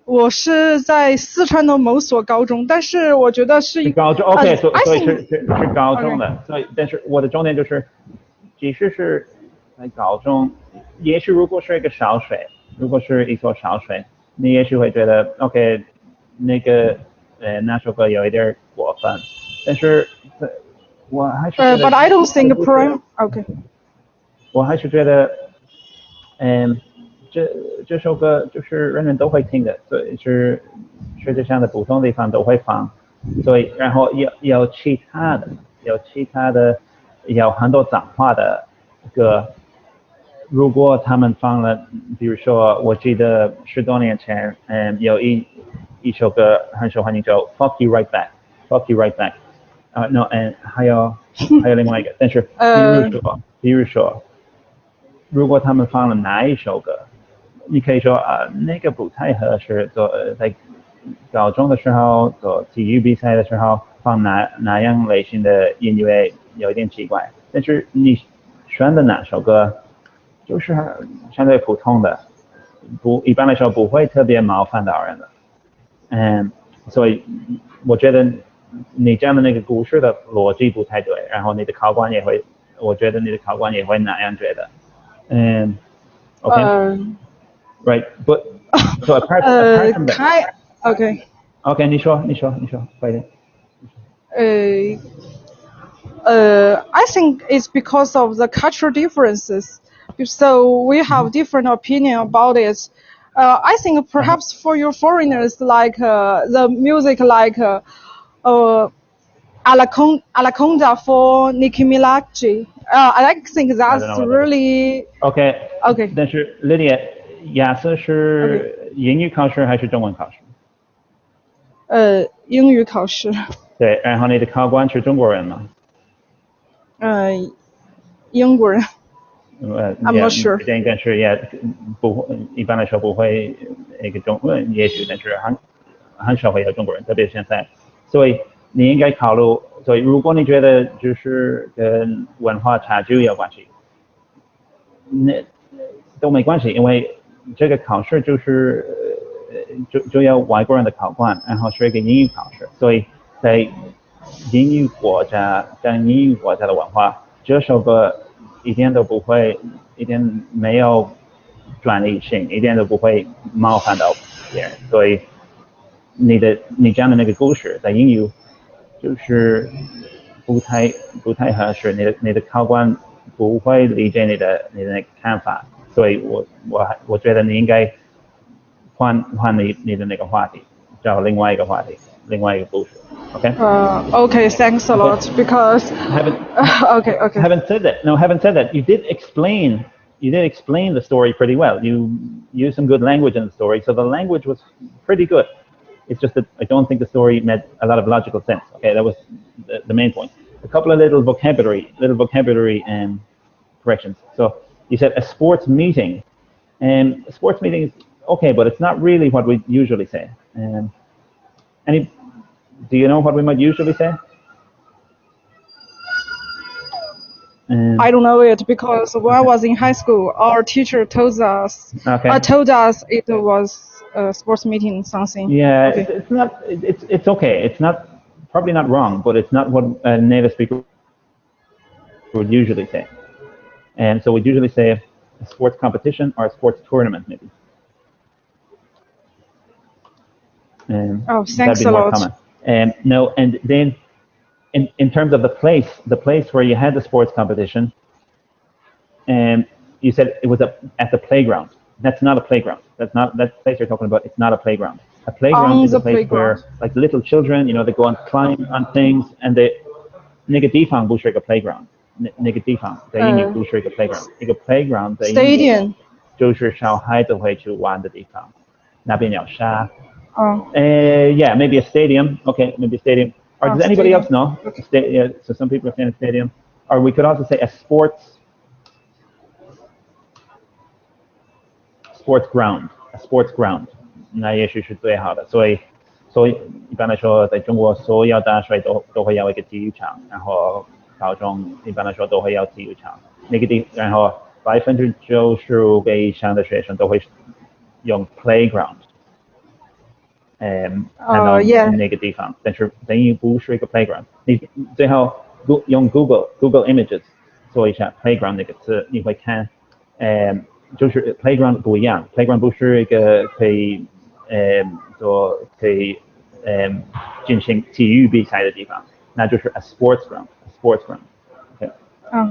我是在四川的某所高中，但是我觉得是高中 ，OK， 所以是高中的，所以但是我的重点就是，即使是在高中，也许如果是一个小学，如果是一所小学，你也许会觉得 OK， 那个那首歌有一点过分，但是我还是觉得But I don't think OK。我还是觉得，这首歌就是人人都会听的，所以是世界上的不同地方都会放，所以然后有其他的有很多脏话的歌，如果他们放了，比如说我记得10多年前，有一首歌很受欢迎，叫 Fuck You Right Back，Fuck You Right Back， no， 还有另外一个，但是比如说，如果他们放了哪一首歌，你可以说那个不太合适，在高中的时候做体育比赛的时候放哪样类型的音乐有一点奇怪，但是你选的那首歌就是相对普通的，一般来说不会特别冒犯到人的，所以我觉得你这样的那个故事的逻辑不太对，然后我觉得你的考官也会那样觉得。Okay. Right, but so apart from that. Okay, 你说，快点。I think it's because of the cultural differences. So we have different opinion about it. I think perhaps for your foreigners, like the music, like Anaconda for Nicki Minaj. I think that's really okay. 但是 Lydia， 雅思是英语考试还是中文考试？英语考试。对，然后你的考官是中国人吗？英国人。I'm not sure. 应该是也不会，一般来说不会一个中文，也许但是很少会有中国人，特别现在，所以你应该考虑所以如果你觉得就是跟文化差距有关系，那都没关系，因为这个考试就是就要外国人的考官，然后是一个英语考试，所以在英语国家的文化，这首歌一点都不会，一点没有专利性，一点都不会冒犯到别人，所以你讲的那个故事在英语就是不太合适，你的考官不会理解你的那个看法，所以我觉得你应该换你的那个话题，找另外一个话题，另外一个故事 ，OK？ Okay, thanks a lot. Because okay. Haven't said that. No, haven't said that. You did explain the story pretty well. You used some good language in the story, so the language was pretty good. It's just that I don't think the story made a lot of logical sense. Okay, that was the main point. A couple of little vocabulary corrections. So you said a sports meeting, and a sports meeting is okay, but it's not really what we usually say. Do you know what we might usually say? I don't know it because when I was in high school, our teacher told us it was a sports meeting something. Yeah, okay. It's not. It's okay. It's not probably not wrong, but it's not what a native speaker would usually say. And so we usually say a sports competition or a sports tournament, maybe. Oh, thanks that'd be a more lot. common. No, and then in terms of the place where you had the sports competition, and you said it was at the playground. That's not a playground. That place you're talking about. It's not a playground. A playground is a place where, like little children, they go and climb on things, and那个地方不是一个 playground， 那个地方在英语不是一个 playground， 一个 playground 在英语就是小孩子会去玩的地方，那边有沙。Yeah, maybe a stadium. Okay, maybe a stadium. Or does anybody else know? Yeah, so some people are saying a stadium. Or we could also say a sports ground. A sports ground. 那也许是最好的。所以一般来说，在中国所有大学都会有一个体育场，然后高中一般来说都会有体育场。然后95%以上的学生都会用 playground。那个地方，但是等于不是一个 playground。你最后用 Google Images 做一下 playground 那个词，你会看，就是 playground 不一样 ，playground 不是一个可以进行体育比赛的地方，那就是 a sports ground. Okay.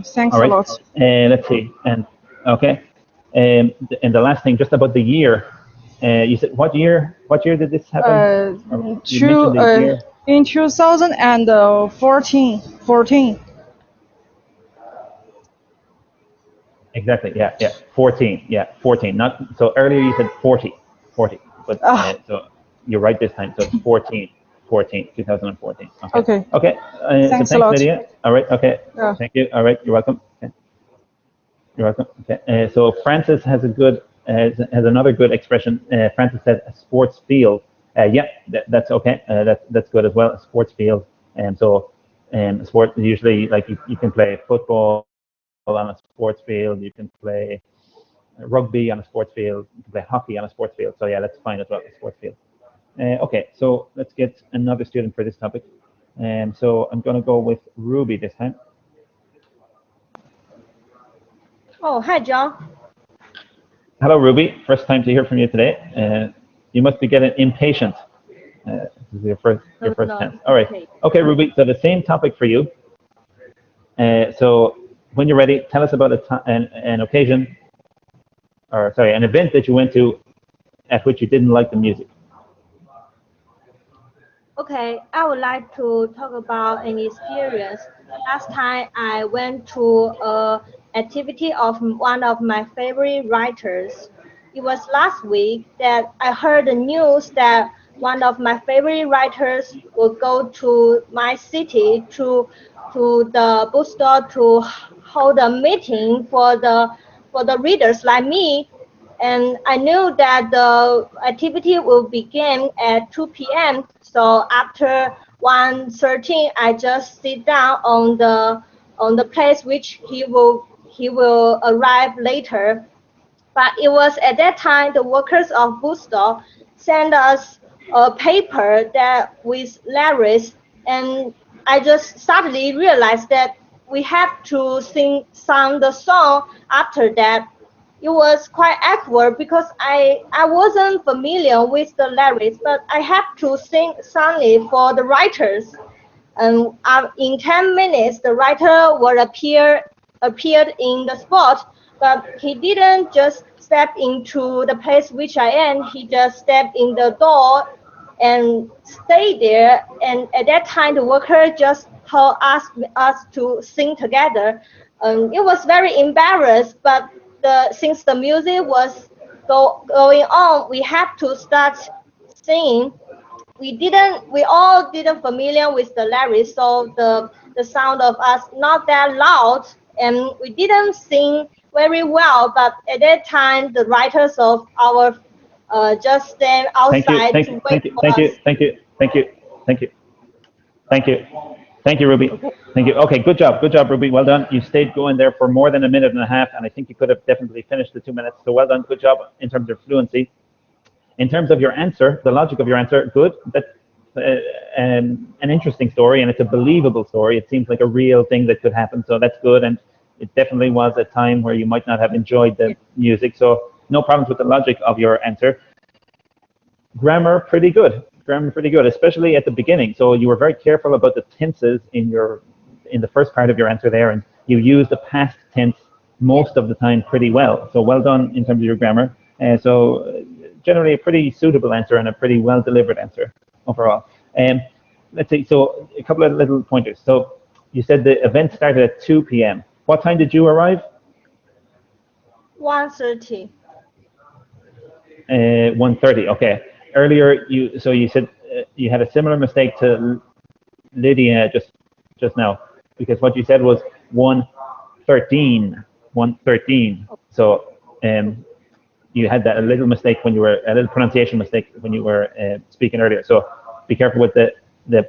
Thanks a lot. Let's see. And okay. And the last thing, just about the year. You said what year did this happen? In 2014. Exactly. Yeah. 14. Yeah, 14. Not so earlier. You said 40. But so you're right this time. So it's 14. 2014. Okay. Thanks a lot. Lydia. All right. Okay. Yeah. Thank you. All right. You're welcome. Okay. You're welcome. Okay. So Francis has another good expression. Francis said a sports field. Yeah, that's okay. That's good as well. A sports field. And so, sport usually like you can play football on a sports field. You can play rugby on a sports field. You can play hockey on a sports field. So yeah, that's fine as well. A sports field. Okay, so let's get another student for this topic. So I'm going to go with Ruby this time. Oh, hi, John. Hello, Ruby. First time to hear from you today. You must be getting impatient. This is your first chance. All right. Okay, Ruby. So the same topic for you. So when you're ready, tell us about an occasion, or sorry, an event that you went to at which you didn't like the music. Okay, I would like to talk about an experience. Last time I went to an activity of one of my favorite writers. It was last week that I heard the news that one of my favorite writers will go to my city to the bookstore to hold a meeting for the readers like me. And I knew that the activity will begin at 2 p.m. So after 1:13, I just sit down on the place which he will arrive later. But it was at that time the workers of bookstore sent us a paper that with lyrics, and I just suddenly realized that we have to sing the song after that. It was quite awkward because I wasn't familiar with the lyrics, but I have to sing suddenly for the writers. And in 10 minutes, the writer will appeared in the spot, but he didn't just step into the place which I am. He just stepped in the door and stayed there. And at that time, the worker just asked us to sing together. It was very embarrassed, but since the music was going on, we had to start singing. We all didn't familiar with the lyrics, so the sound of us not that loud, and we didn't sing very well. But at that time, the writers of our just stand outside to wait for us. Thank you, Ruby. Thank you. Okay, good job, Ruby. Well done. You stayed going there for more than a minute and a half, and I think you could have definitely finished the 2 minutes. So well done, good job in terms of fluency. In terms of your answer, the logic of your answer, good. That's an interesting story, and it's a believable story. It seems like a real thing that could happen, so that's good. And it definitely was a time where you might not have enjoyed the music, so no problems with the logic of your answer. Grammar, pretty good. Especially at the beginning. So you were very careful about the tenses in the first part of your answer there, and you used the past tense most of the time pretty well. So well done in terms of your grammar. So generally a pretty suitable answer and a pretty well delivered answer overall. Let's see, so a couple of little pointers. So you said the event started at 2 p.m. What time did you arrive? 1:30. 1:30, okay. Earlier, you said you had a similar mistake to Lydia just now, because what you said was 1:13. So you had a little pronunciation mistake when you were speaking earlier. So be careful with the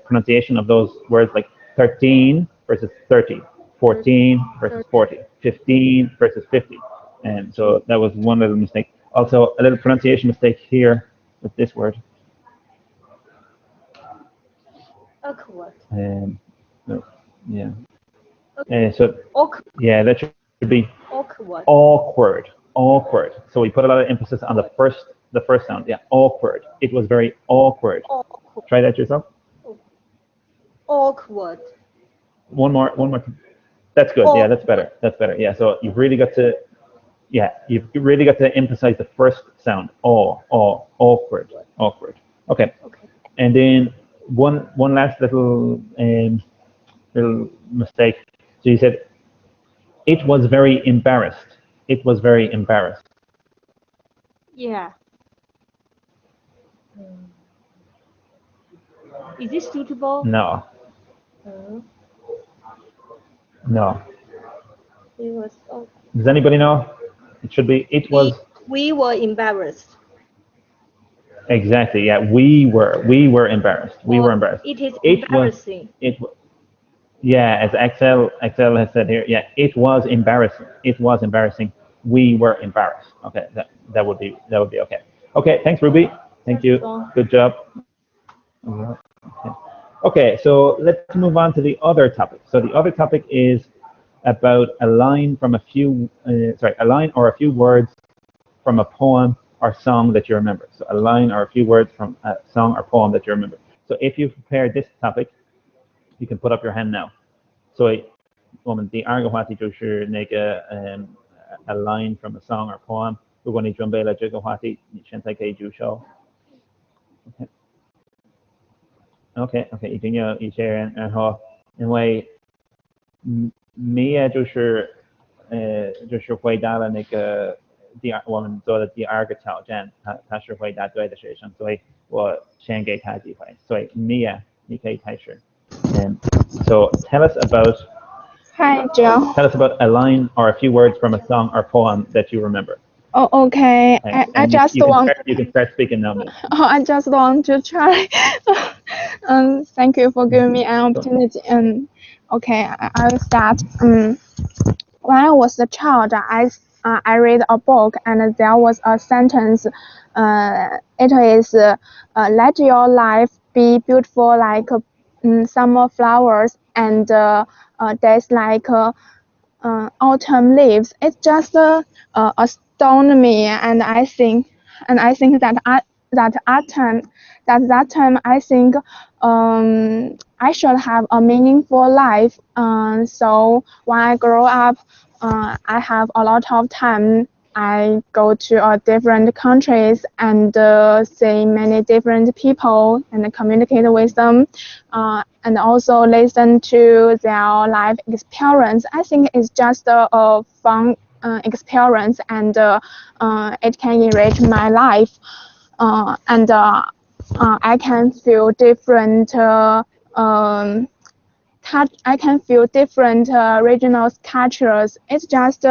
pronunciation of those words, like 13 versus 30, 14 versus 40, 15 versus 50. And so that was one little mistake. Also, a little pronunciation mistake here with this word. Awkward. No, yeah. Awkward. Yeah, that should be Awkward. Awkward. So we put a lot of emphasis on the first sound. Yeah, awkward. It was very awkward. Try that yourself. Awkward. One more. That's good. Yeah, that's better. Yeah. So you've really got to. Yeah, you've really got to emphasize the first sound. Awkward. Okay. And then one last little mistake. So you said, it was very embarrassed. Yeah. Is this suitable? No. No. It was. Does anybody know? It should be. We were embarrassed. Exactly. Yeah. We were embarrassed. It is embarrassing. Yeah, as Axel has said here. Yeah, it was embarrassing. We were embarrassed. Okay, that would be okay. Okay, thanks, Ruby. Thank you. Good job. Okay, so let's move on to the other topic. So the other topic is about a line or a few words from a poem or song that you remember. So a line or a few words from a song or poem that you remember. So if you've prepared this topic, you can put up your hand now. 所以我们第二个话题就是那个a line from a song or poem. 如果你准备了这个话题，你现在可以举手。OK， 已经有一些人，然后因为Mia 就是回答了那个我们做的第二个挑战，他是回答对的学生，所以我先给他机会。所以 Mia， 你可以开始。So tell us about. Hi, Joe. Tell us about a line or a few words from a song or poem that you remember. Oh, okay. I And just you want. can start speaking now. Oh, I just want to try. Thank you for giving me an opportunity. Okay, I will start. When I was a child, I read a book and there was a sentence. It is, let your life be beautiful like summer flowers and days like autumn leaves. It just astounded me, and I think that time I think I should have a meaningful life. So when I grow up, I have a lot of time. I go to different countries and see many different people and communicate with them, and also listen to their life experience. I think it's just a fun experience, and it can enrich my life, and I can feel different. I can feel different regional cultures. It's just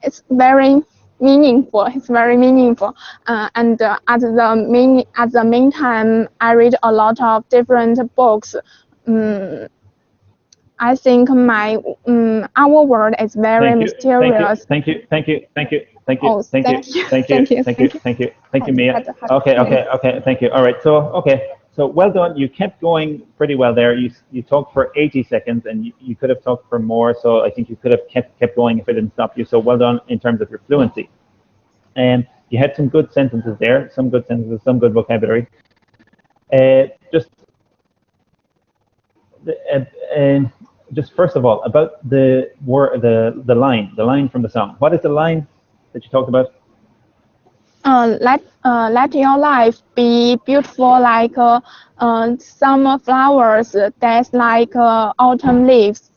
it's very meaningful. It's very meaningful. And at the meantime, I read a lot of different books. I think our world is very mysterious. Thank you, Oh, thank you, Mia. Okay, thank you. All right, so well done. You kept going pretty well there. You talked for 80 seconds, and you could have talked for more. So I think you could have kept going if I didn't stop you. So well done in terms of your fluency. And you had some good sentences there, some good vocabulary. Just first of all, about the line from the song. What is the line that you talked about? Let your life be beautiful like summer flowers, days like autumn leaves.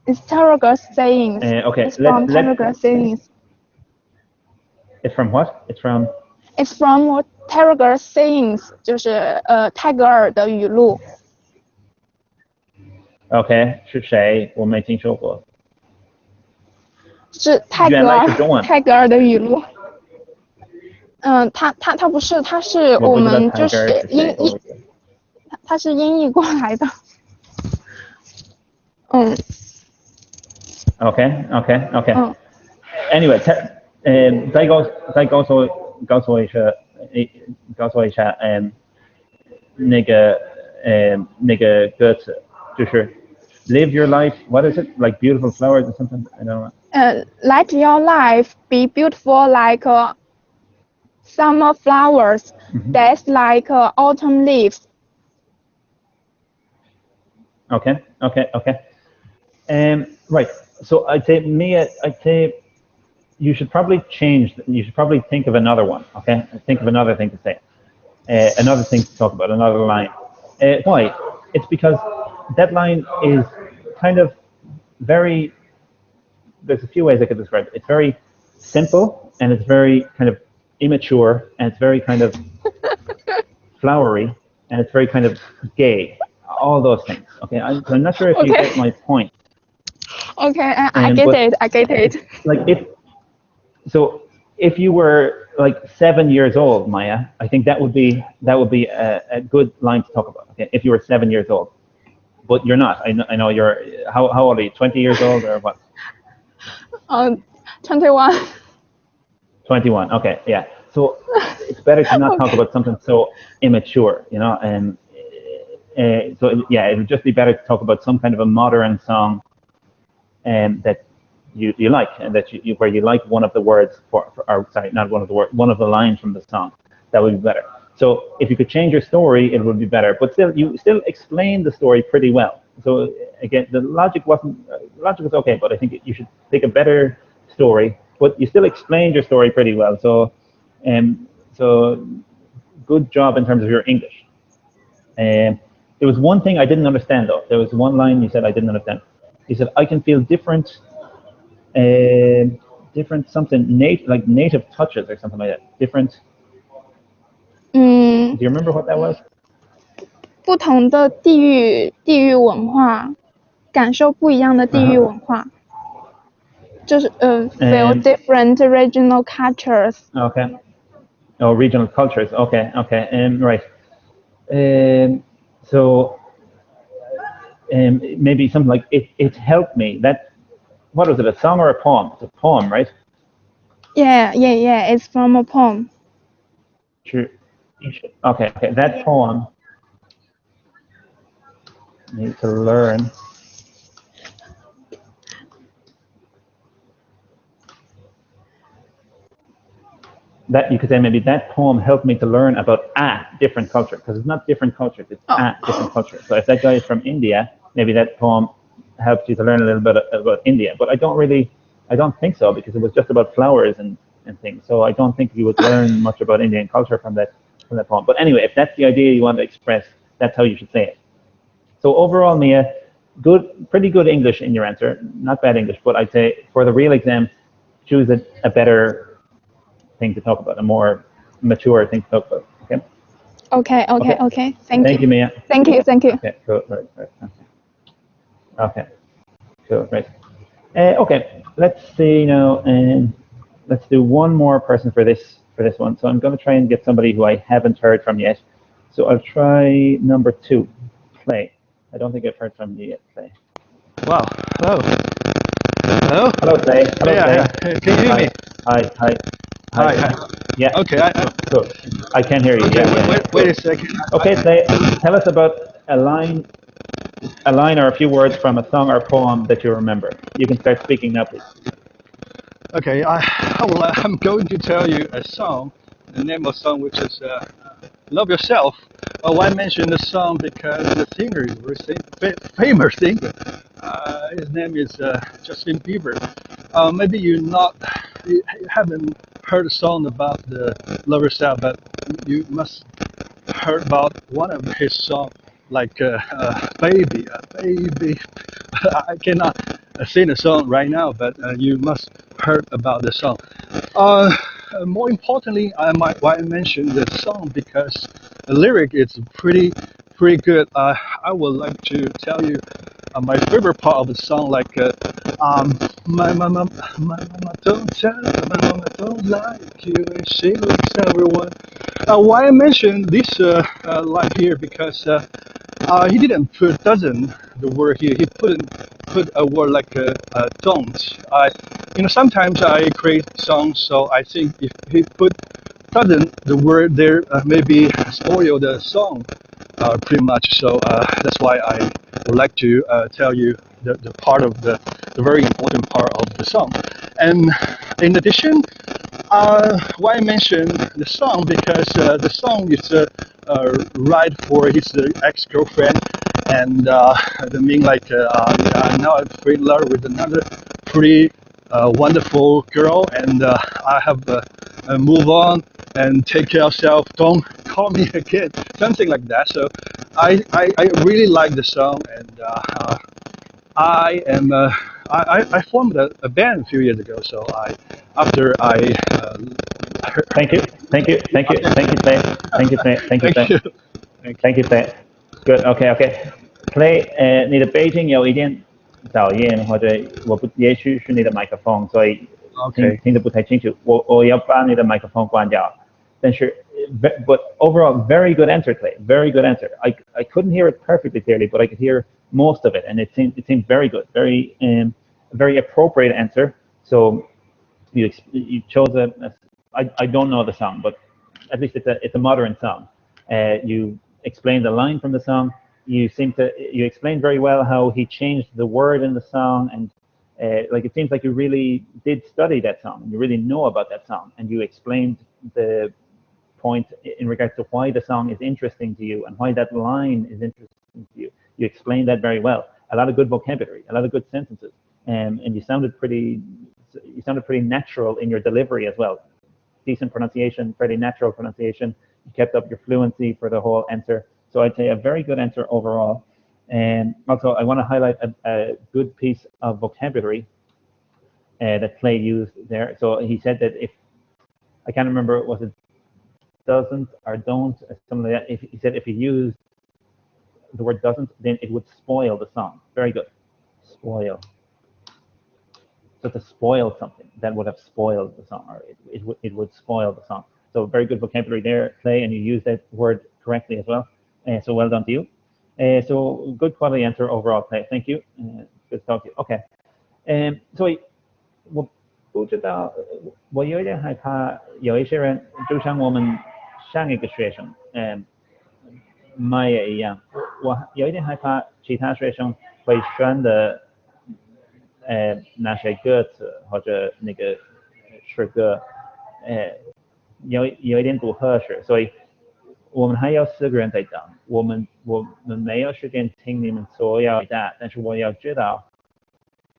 It's Telugu sayings. Okay, it's from Telugu sayings. It's from what? It's from Telugu sayings， 就是泰戈尔的语录。OK， 是谁？我没听说过。是泰戈尔的语录。他不是，他是我们就是他是音译过来的。OK。Anyway， 再告诉我一下，那个歌词就是 Live your life. What is it? Like beautiful flowers or something? I don't know. Let your life be beautiful like summer flowers, days like autumn leaves. Okay. Right. So I'd say you should probably think of another one. Okay. Think of another thing to say. Another thing to talk about. Another line. Why? It's because that line is kind of very. There's a few ways I could describe it. It's very simple and it's very kind of immature and it's very kind of flowery and it's very kind of gay. All those things. Okay, I'm not sure if you get my point. Okay, I get it. Like if you were like 7 years old, Maya, I think that would be a good line to talk about. Okay, if you were 7 years old, but you're not. I know you're. How old are you? 20 years old or what? 21. 21. Okay, yeah. So it's better to not talk about something so immature, you know. And so yeah, it would just be better to talk about some kind of a modern song, that you like, and that you where you like one of the words one of the lines from the song. That would be better. So if you could change your story, it would be better. But you still explained the story pretty well. So again, the logic was okay, but I think you should pick a better story. But you still explained your story pretty well. So good job in terms of your English. There was one thing I didn't understand though. There was one line you said I didn't understand. You said I can feel different something like native touches or something like that. Different. Do you remember what that was? 不同的地域文化。感受不一样的地域文化，就是feel different regional cultures. Okay. Oh, regional cultures. Okay. Right. So maybe something like it helped me. What was it? A song or a poem? It's a poem, right? Yeah. It's from a poem. True. Okay. That poem. Need to learn. That you could say maybe that poem helped me to learn about a different culture, because it's not different cultures, it's a different culture. So if that guy is from India, maybe that poem helped you to learn a little bit about India. But I don't think so, because it was just about flowers and things. So I don't think you would learn much about Indian culture from that poem. But anyway, if that's the idea you want to express, that's how you should say it. So overall, Mia, pretty good English in your answer, not bad English, but I'd say for the real exam, choose a better thing to talk about, a more mature thing to talk about. Okay. Okay. Thank you, Mia. Thank you. Okay, cool. Right. Okay. Cool. Right. Okay. Let's see now, and let's do one more person for this one. So I'm going to try and get somebody who I haven't heard from yet. So I'll try number 2, Clay. I don't think I've heard from you yet, Clay. Wow. Hello. Hello, Clay. Yeah. Can you hear me? Hi. Yeah. Okay. Cool. I can hear you. Okay, Yeah. Wait a second. Okay, Clay. Tell us about a line or a few words from a song or poem that you remember. You can start speaking now, please. Okay. I'm going to tell you a song. The name of the song, which is "Love Yourself." Why mention the song? Because the singer is a very famous singer. His name is Justin Bieber. Maybe you haven't heard a song about the love yourself, but you must heard about one of his songs, like baby. I cannot sing the song right now, but you must heard about the song. More importantly, why I mentioned the song, because the lyric is pretty good. I would like to tell you my favorite part of the song, like my mama don't tell, my mama don't like you, and she likes everyone. Why I mentioned this line here, because he didn't put doesn't the word here. He put a word like don't. Sometimes I create songs, so I think if he put doesn't the word there, maybe spoil the song pretty much. So that's why I would like to tell you the part of the very important part of the song. And in addition, why I mentioned the song, because the song is right for his ex-girlfriend, and the mean like now I'm in love with another pretty wonderful girl, and I have move on and take care of yourself. Don't call me again, something like that. So I really like the song, and I formed a band a few years ago. So after I Thank you, Clay. Good. Okay. Clay， 你的背景有一点噪音，或者也许是你的麦克风，所以听得不太清楚。我要把你的麦克风关掉。但是 but overall, very good answer, Clay. Very good answer. I couldn't hear it perfectly clearly, but I could hear most of it, and it seemed very good, very appropriate answer. So you chose I don't know the song, but at least it's a modern song. You explained the line from the song. You explained very well how he changed the word in the song, and it seems like you really did study that song. You really know about that song, and you explained the point in regards to why the song is interesting to you and why that line is interesting to you. You explained that very well. A lot of good vocabulary, a lot of good sentences, and you sounded pretty natural in your delivery as well. Decent pronunciation, pretty natural pronunciation. You kept up your fluency for the whole answer. So I'd say a very good answer overall. And also, I want to highlight a good piece of vocabulary that Clay used there. So he said that I can't remember, was it doesn't or don't, or something like that. He said if he used the word doesn't, then it would spoil the song. Very good. spoil. So to spoil something, that would have spoiled the song, or it would spoil the song. So very good vocabulary there, Clay, and you use that word correctly as well. So well done to you. So good quality answer overall, Clay. Thank you. Good to talk to you. Okay. 所以我不知道，我有一点害怕，有一些人就像我们上一个学生Maya一样，我有一点害怕其他学生会选的那些歌词或者那个诗歌有一点不合适，所以我们还有4个人在等，我们没有时间听你们所有回答，但是我要知道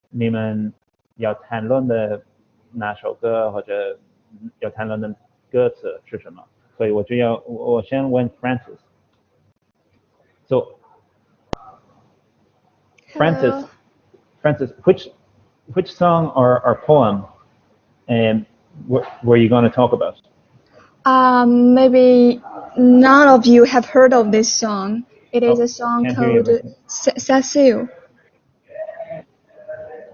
你们要谈论的哪首歌或者要谈论的歌词是什么，所以我先问 Francis。 So Francis, which song or poem were you going to talk about? Maybe none of you have heard of this song. It is a song called Cecile.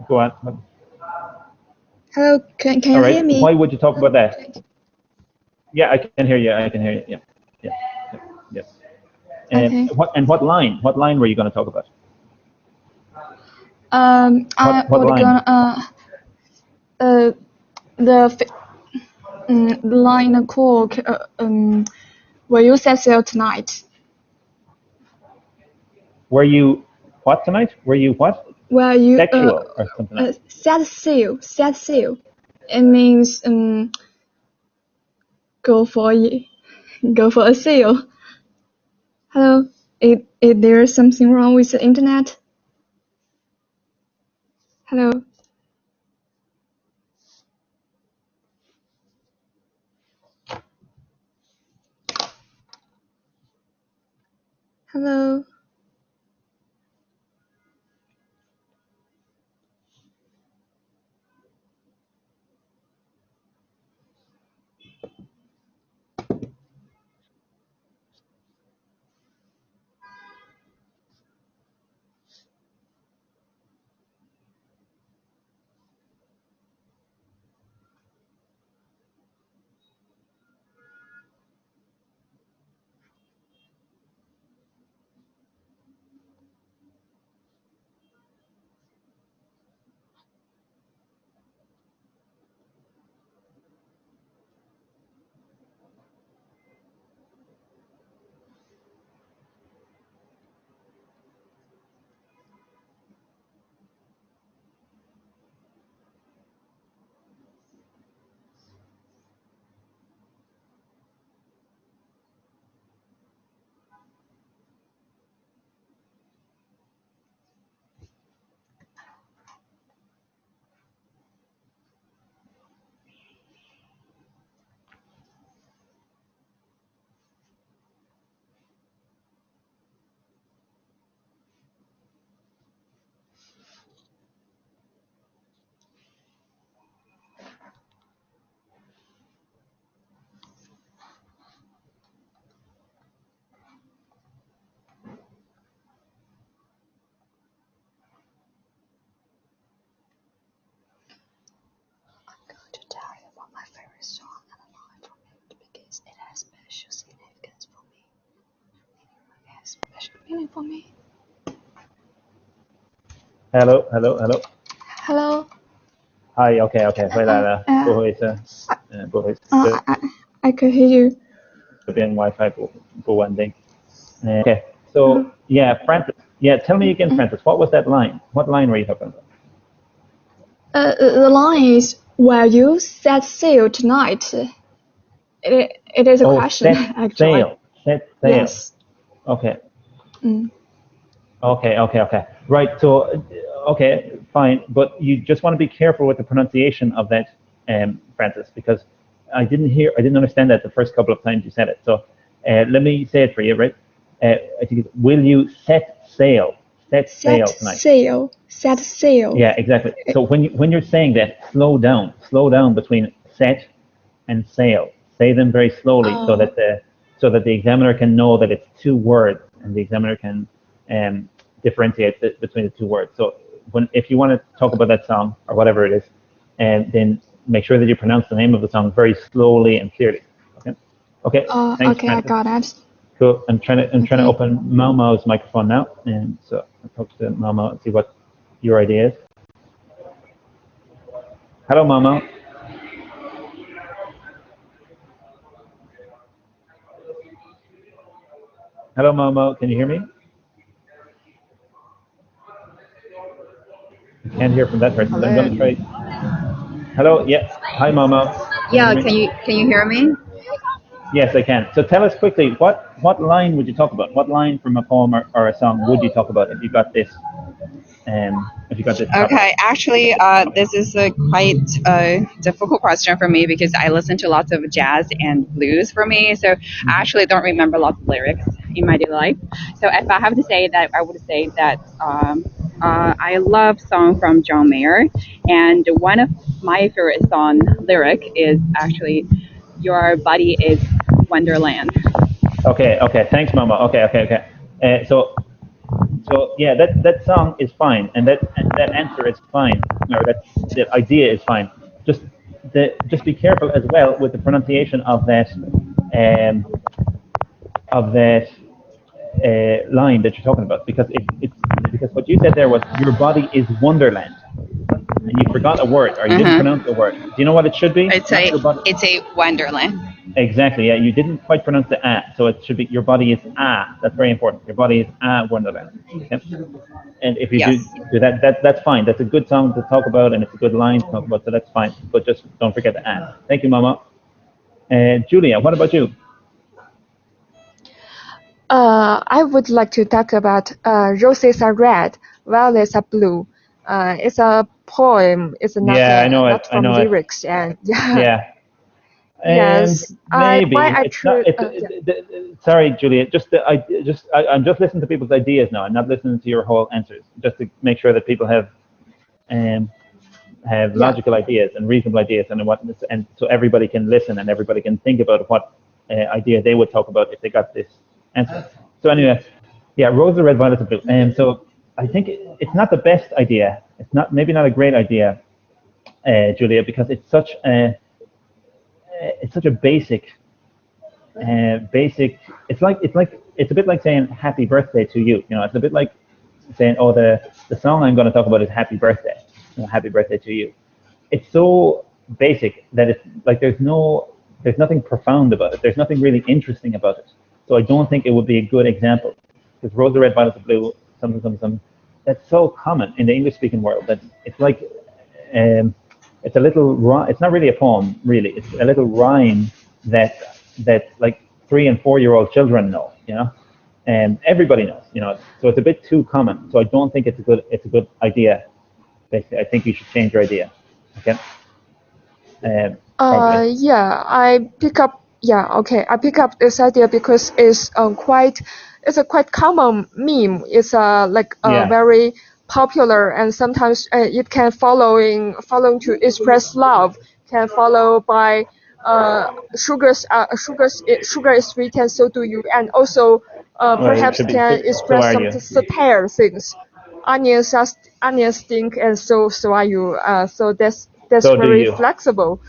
Go on. Hello, can you hear me? Why would you talk about that? Yeah, I can hear you. Yeah. Okay. What line were you going to talk about? The line in the call. Will you Cecile tonight? Were you what tonight? Were you what? Well, you sexual or something like that? Cecile. It means go for a sail. Hello, is there something wrong with the internet? Hello. Hello. For me. Hello. Hello. Hi. Okay. 回来了，不好意思。I can hear you. 这边 Wi-Fi 不稳定。Okay. So yeah, Francis. Yeah, tell me again, Francis. What was that line? What line were you talking about? The line is, will you set sail tonight? It is a question. Actually. Set sail. Yes. Okay. Okay. Right. So, okay, fine. But you just want to be careful with the pronunciation of that, Francis, because I didn't understand that the first couple of times you said it. So, let me say it for you, right? I think it's, will you set sail? Set sail tonight. Set sail. Yeah, exactly. So when you're saying that, slow down between set and sail. Say them very slowly so that the examiner can know that it's 2 words and the examiner can differentiate between the 2 words. So if you want to talk about that song or whatever it is, and then make sure that you pronounce the name of the song very slowly and clearly. Okay. Okay. Thanks, okay, I got it. Cool. I'm trying to open Mau Mau's microphone now, and so I'll talk to Mau Mau and see what your idea is. Hello, Mau Mau. Hello, Mau Mau. Can you hear me? I can't hear from that person. Hello. I'm going to try. Hello. Yeah. Hi, Mau Mau. Yeah. Can you hear me? Yes, I can. So tell us quickly, what line would you talk about? What line from a poem or a song would you talk about if you got this? Okay, actually, this is a quite difficult question for me because I listen to lots of jazz and blues for me, so I actually don't remember lots of lyrics in my daily life. So if I have to say that, I would say that I love song from John Mayer, and one of my favorite song lyric is actually "Your Body is Wonderland." Okay. Thanks, Mama. Okay. So yeah, that song is fine, and that answer is fine, or that idea is fine. Just be careful as well with the pronunciation of that line that you're talking about, because because what you said there was "Your body is Wonderland," and you forgot a word, or you didn't pronounce the word. Do you know what it should be? It's a Wonderland. Exactly, yeah. You didn't quite pronounce the "a," so it should be "Your body is a." That's very important. Your body is a Wonderland. Okay? And if you do that, that's fine. That's a good song to talk about, and it's a good line to talk about, so that's fine. But just don't forget the "a." Thank you, Mama. Julia, what about you? I would like to talk about roses are red, violets are blue. It's a poem. It's not, not from lyrics. And yeah. Yes. Maybe I sorry, Julia. I'm just listening to people's ideas now. I'm not listening to your whole answers, just to make sure that people have logical ideas and reasonable ideas, and so everybody can listen and everybody can think about what idea they would talk about if they got this answer. So anyway, yeah, rose are red, violets are blue. And so I think it's not the best idea. It's maybe not a great idea, Julia, because it's such a basic. It's a bit like saying happy birthday to you. It's a bit like saying, oh, the song I'm going to talk about is happy birthday. Happy birthday to you. It's so basic that it's like there's nothing profound about it. There's nothing really interesting about it. So I don't think it would be a good example, because rose are red, violets are blue, something. That's so common in the English-speaking world that it's like it's a little. It's not really a poem, really. It's a little rhyme that like 3- and 4-year-old children know, and everybody knows, So it's a bit too common. So I don't think it's a good idea. Basically, I think you should change your idea. Okay. I pick up this idea because it's a quite common meme. It's very popular, and sometimes it can following to express love, can follow by sugar is sweet and so do you, and also perhaps can express some satire things. Onions stink and so are you. So that's very flexible.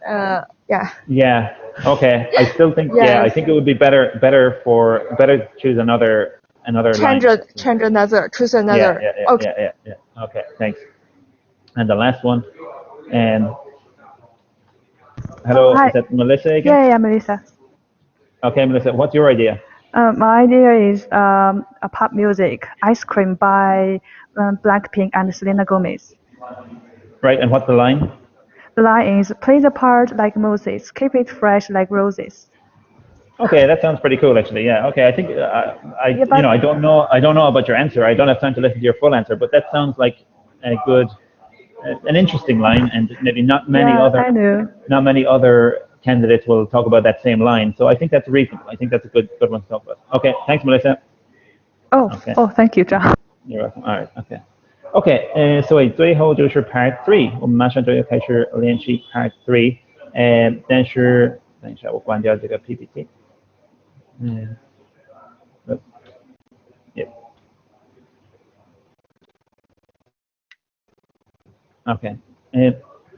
Yeah. Okay. I still think I think it would be better to choose another line. Choose another. Yeah. Okay. Thanks. And the last one. Hello. Hi. Is that Melissa again? Yeah, Melissa. Okay, Melissa. What's your idea? My idea is a pop music, Ice Cream by Blackpink and Selena Gomez. Right. And what's the line? The line is, play the part like Moses, keep it fresh like roses. Okay, that sounds pretty cool, actually. Yeah. Okay, I think I don't know about your answer. I don't have time to listen to your full answer, but that sounds like an interesting line, and maybe not many other candidates will talk about that same line. So I think that's reasonable. I think that's a good one to talk about. Okay, thanks, Melissa. Thank you, John. You're welcome. All right. Okay. OK， 所以最后就是 Part 3， 我们马上就要开始练习 Part 3。但是等一下，我关掉这个 PPT。OK，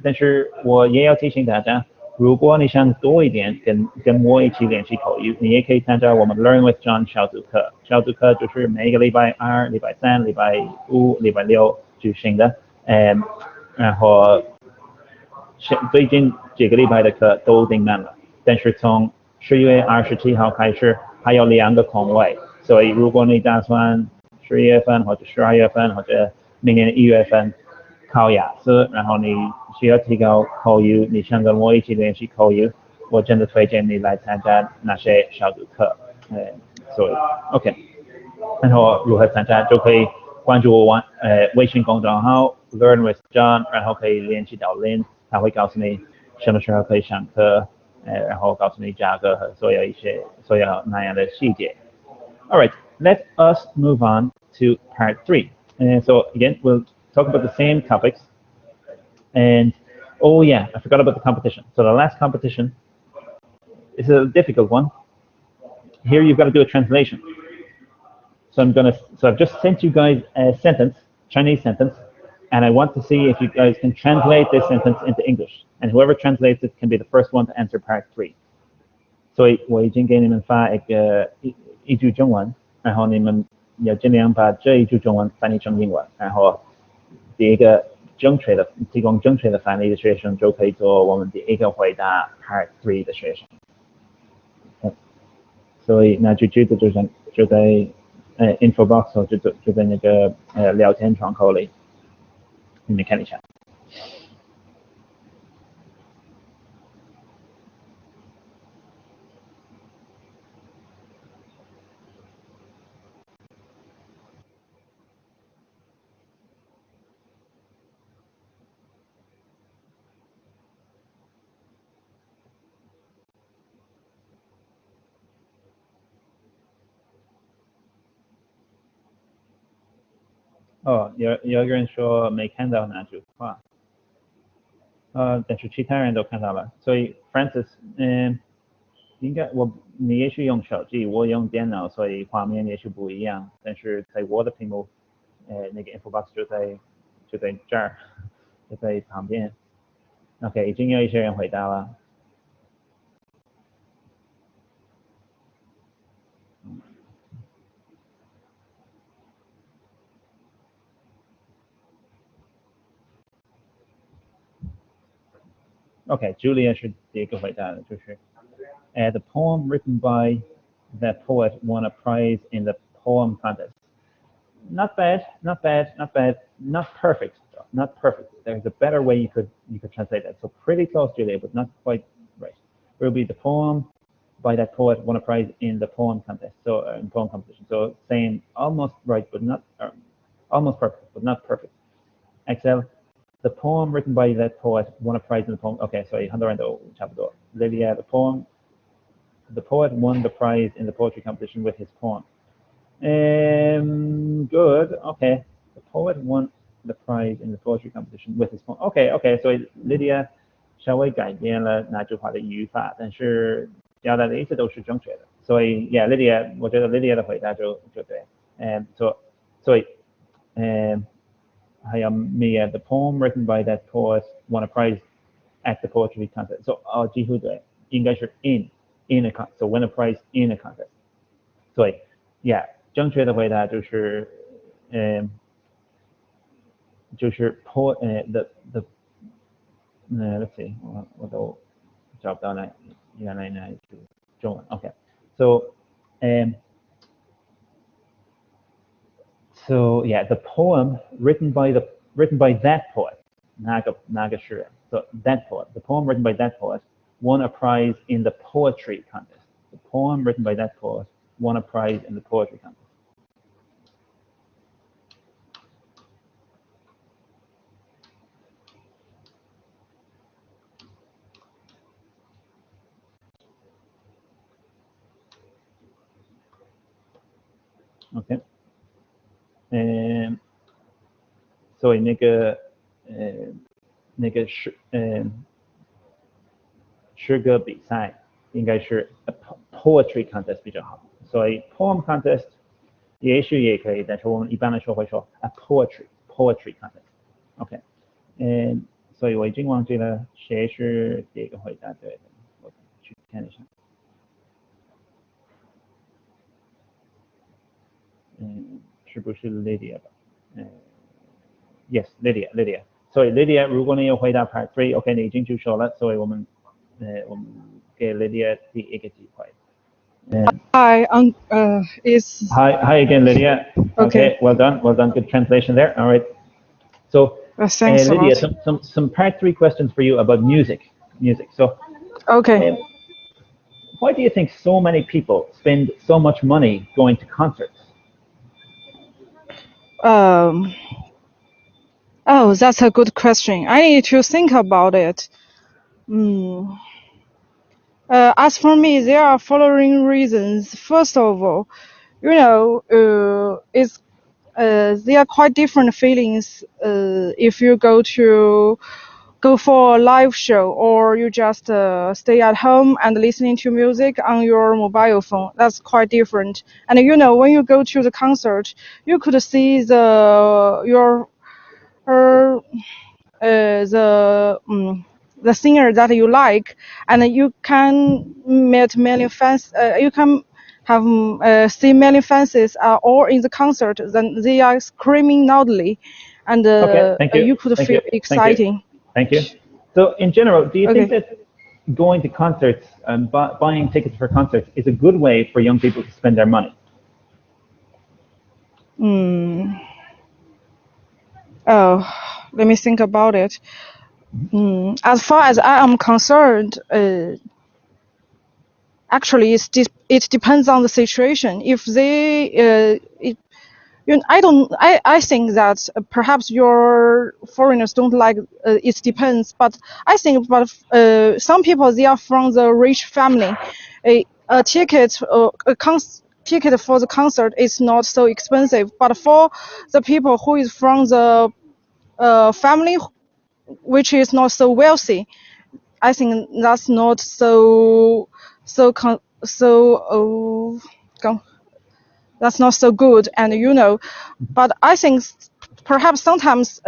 但是我也要提醒大家，如果你想多一点跟我一起练习口语，你也可以参加我们 Learn with John 小组课。小组课就是每个礼拜2、礼拜3、礼拜5、礼拜6举行的。然后最近这个礼拜的课都订满了，但是从10月27号开始还有2个空位，所以如果你打算11月份或者12月份或者明年1月份考雅思，然后你需要提高口语，你想跟我一起练习口语，我真的推荐你来参加那些小组课。所以 OK， 然后如何参加就可以关注我微信公众号 Learn with John， 然后可以联系到 Lin， 他会告诉你什么时候可以上课，然后告诉你价格和所有那样的细节。Alright, let us move on to part 3. So again, we'll talk about the same topics. And oh yeah, I forgot about the competition. So the last competition is a difficult one. Here you've got to do a translation. So I've just sent you guys a sentence, Chinese sentence, and I want to see if you guys can translate this sentence into English. And whoever translates it can be the first one to answer part 3. 所以我已经给你们发一句中文，然后你们要尽量把这一句中文翻译成英文，然后第一个提供正确的翻译的学生就可以做我们第一个回答 Part 3的学生。所以那句句子就在info box 或就在那个聊天窗口里，你们看一下。有一个人说没看到那句话，但是其他人都看到了，所以 Francis， 你也许用手机，我用电脑，所以画面也许不一样，但是在我的屏幕，那个 info box 就在这儿，就在旁边。OK， 已经有一些人回答了。Okay, Julia 是第一个回答的，就是 the poem written by that poet won a prize in the poem contest. Not bad, not perfect, though. Not perfect. There's a better way you could translate that. So pretty close, Julia, but not quite right. It will be the poem by that poet won a prize in the poem contest. So in poem competition. So saying almost right, but not almost perfect, but not perfect. Excel. The poem written by that poet won a prize in the poem. Okay, so 很多人都差不多。Lydia, the poet won the prize in the poetry competition with his poem. Good. Okay, the poet won the prize in the poetry competition with his poem. Okay, 所以 Lydia 稍微改变了那句话的语法，但是表达的意思都是正确的。所以 Lydia， 我觉得 Lydia 的回答就对。所以还有 Mia, the poem written by that poet won a prize at the poetry contest. So 几乎对，应该是 in a contest. So win a prize in a contest. 所以 正确的回答就是let's see， 我都找不到原来那一句中文。Okay, So the poem written by that poet, 那个诗人 So that poet, the poem written by that poet won a prize in the poetry contest. The poem written by that poet won a prize in the poetry contest. Okay. 所以那个诗歌比赛应该是 poetry contest 比较好，所以 poem contest 也许也可以，但是我们一般来说会说 a poetry contest。OK，所以我已经忘记了谁是第一个回答对的，我去看一下。是不是 Lydia 吧？Yes, Lydia. 所以 Lydia， 如果你有回答 Part 3， OK， 你已经举手了，所以我们给 Lydia 第一个机会。Hi, it's Hi again, Lydia. Okay, well done, good translation there. All right. So, thanks Lydia, a lot. some Part 3 questions for you about music. So, Okay. Why do you think so many people spend so much money going to concerts? Oh, that's a good question. I need to think about it. As for me, there are following reasons. First of all, there are quite different feelings if you go for a live show or you just stay at home and listening to music on your mobile phone. That's quite different. And when you go to the concert, you could see the singer that you like, and you can meet many fans. You can have see many fans all in the concert. Then they are screaming loudly, and you could feel exciting. Thank you. So, in general, do you think that going to concerts and buying tickets for concerts is a good way for young people to spend their money? Oh, let me think about it. As far as I am concerned, actually, it depends on the situation. If they, I think that perhaps your foreigners don't like. It depends, but I think, some people, they are from the rich family. A ticket for the concert is not so expensive, but for the people who is from the family which is not so wealthy, I think that's not that's not so good. And but I think perhaps sometimes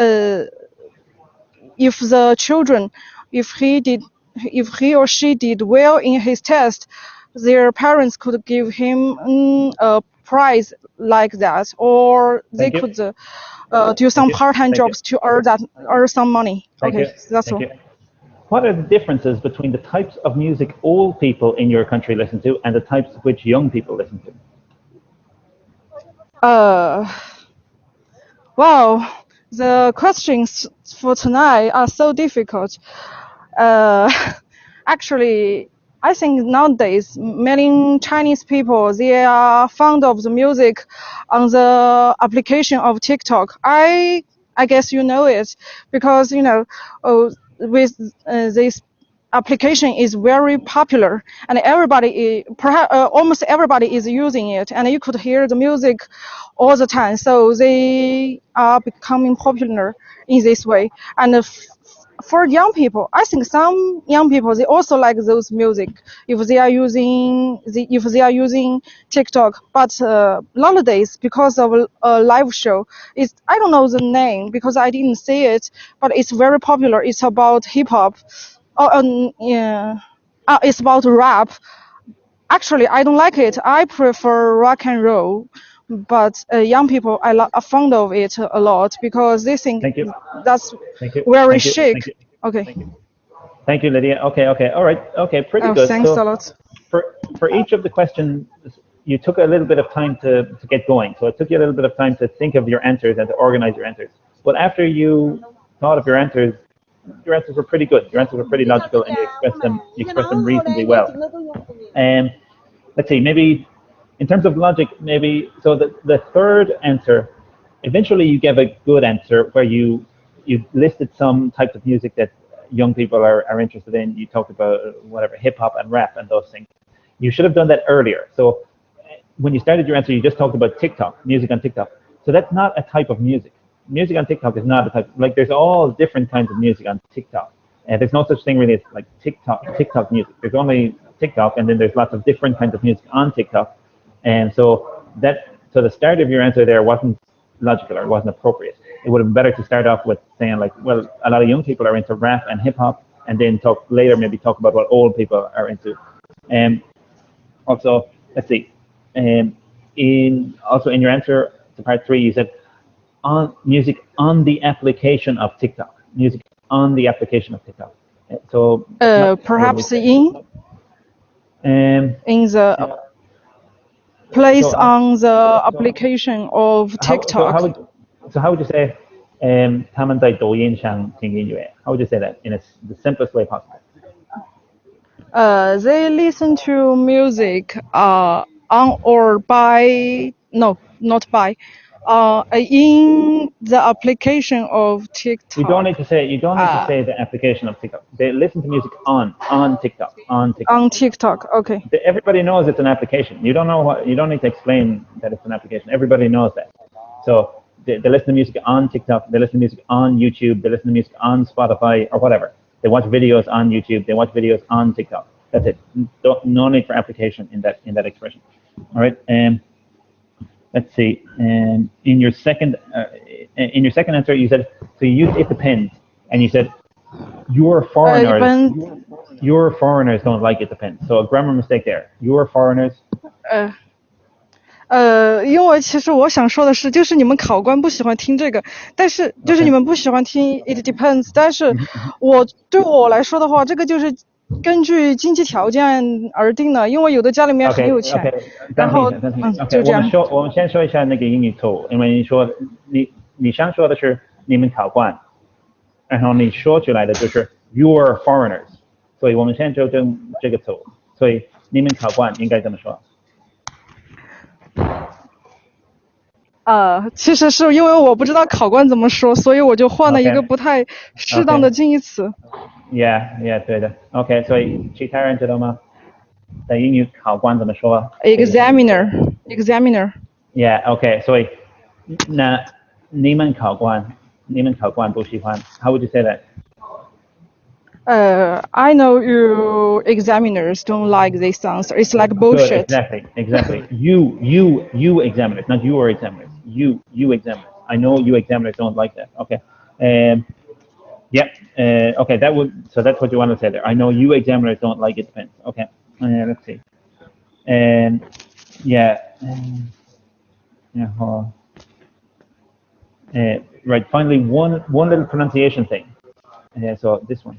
if the children, if he or she did well in his test, their parents could give him a prize like that, or they could do some part-time jobs to earn some money. That's all. What are the differences between the types of music old people in your country listen to and the types which young people listen to? Wow, the questions for tonight are so difficult. Actually, I think nowadays many Chinese people, they are fond of the music on the application of TikTok. I guess you know it because with this application is very popular, and almost everybody is using it, and you could hear the music all the time. So they are becoming popular in this way. And for young people, I think some young people, they also like those music if they are using TikTok. But nowadays, because of a live show, I don't know the name because I didn't see it, but it's very popular. It's about hip hop. It's about rap. Actually, I don't like it. I prefer rock and roll. But young people are fond of it a lot because they think that's very chic. Okay. Thank you, Lydia. Okay. All right. Okay, pretty good. Thanks a lot. For each of the questions, you took a little bit of time to get going. So it took you a little bit of time to think of your answers and to organize your answers. But after you thought of your answers were pretty good. Your answers were pretty logical, and you expressed them reasonably well. Let's see, maybe in terms of logic, so the third answer, eventually you gave a good answer where you listed some types of music that young people are interested in. You talked about whatever, hip hop and rap and those things. You should have done that earlier. So when you started your answer, you just talked about TikTok, music on TikTok. So that's not a type of music. Music on TikTok is not a type. Like there's all different kinds of music on TikTok, and there's no such thing really as like TikTok music. There's only TikTok, and then there's lots of different kinds of music on TikTok. And so the start of your answer there wasn't logical or wasn't appropriate. it would have been better to start off with saying like, well, a lot of young people are into rap and hip hop, and then maybe talk about what old people are into. Also, let's see. In your answer to part 3, you said on music on the application of TikTok. Music on the application of TikTok. So perhaps in the place on the application of TikTok. How would you say 他们在抖音上听音乐? How would you say that in the simplest way possible? They listen to music on or by not by in the application of TikTok. You don't need to say the application of TikTok. They listen to music on TikTok. On TikTok, okay. Everybody knows it's an application. You don't need to explain that it's an application. Everybody knows that. So they listen to music on TikTok. They listen to music on YouTube. They listen to music on Spotify or whatever. They watch videos on YouTube. They watch videos on TikTok. That's it. No need for application in that expression. All right. Let's see. In your second answer, you said so. You used it depends, and you said your foreigners. Your foreigners don't like it depends. So a grammar mistake there. Your foreigners. 因为其实我想说的是，就是你们考官不喜欢听这个，但是就是你们不喜欢听 it depends， 但是对我来说的话，这个就是根据经济条件而定的，因为有的家里面很有钱，然后就这样。我们先说一下那个英语错误，因为你说你想说的是你们考官，然后你说出来的就是 your foreigners， 所以我们先纠正这个错误，所以你们考官应该怎么说？其实是因为我不知道考官怎么说，所以我就换了一个不太适当的近义词。Yeah， 对的。OK， 所以其他人知道吗？在英语考官怎么说 ？Examiner。Yeah， OK， 所以那你们考官不喜欢 ？How would you say that？ I know you examiners don't like this answer. It's like bullshit. Good, exactly. You examiners, not your examiners. You examiners. I know you examiners don't like that. Okay. Okay. That's what you want to say there. I know you examiners don't like it depends. Okay. Let's see. Right. Finally, one little pronunciation thing. So this one.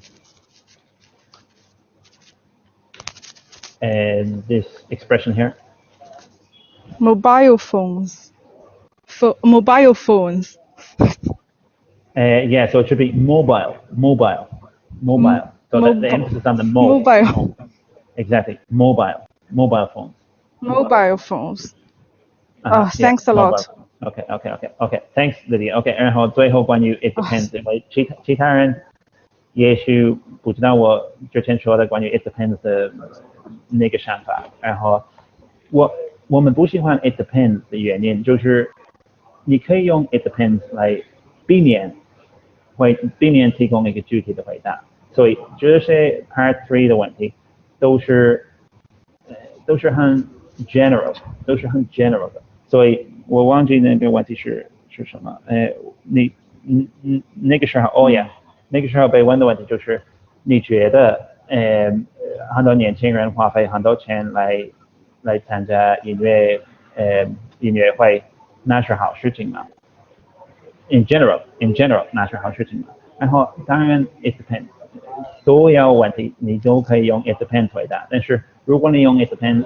And this expression here. Mobile phones. Mobile phones. So it should be mobile. So the emphasis on the mobile. Exactly. Mobile phones. Mobile phones. Thanks a lot. Okay. Thanks, Lydia. Okay. 然后最后关于 it depends， 因为其他人也许不知道我之前说的关于 it depends 的那个想法。然后我们不喜欢 it depends 的原因就是你可以用 it depends 来避免提供一个具体的回答。所以这些 part 3的问题都是很 general 的。所以我忘记那个问题是什么。你那个时候那个时候被问的问题就是你觉得很多年轻人花费很多钱来参加音乐会，那是好事情吗？ In general 那是好事情吗？然后当然 it depends， 所有问题你都可以用 it depends 回答，但是如果你用 it depends，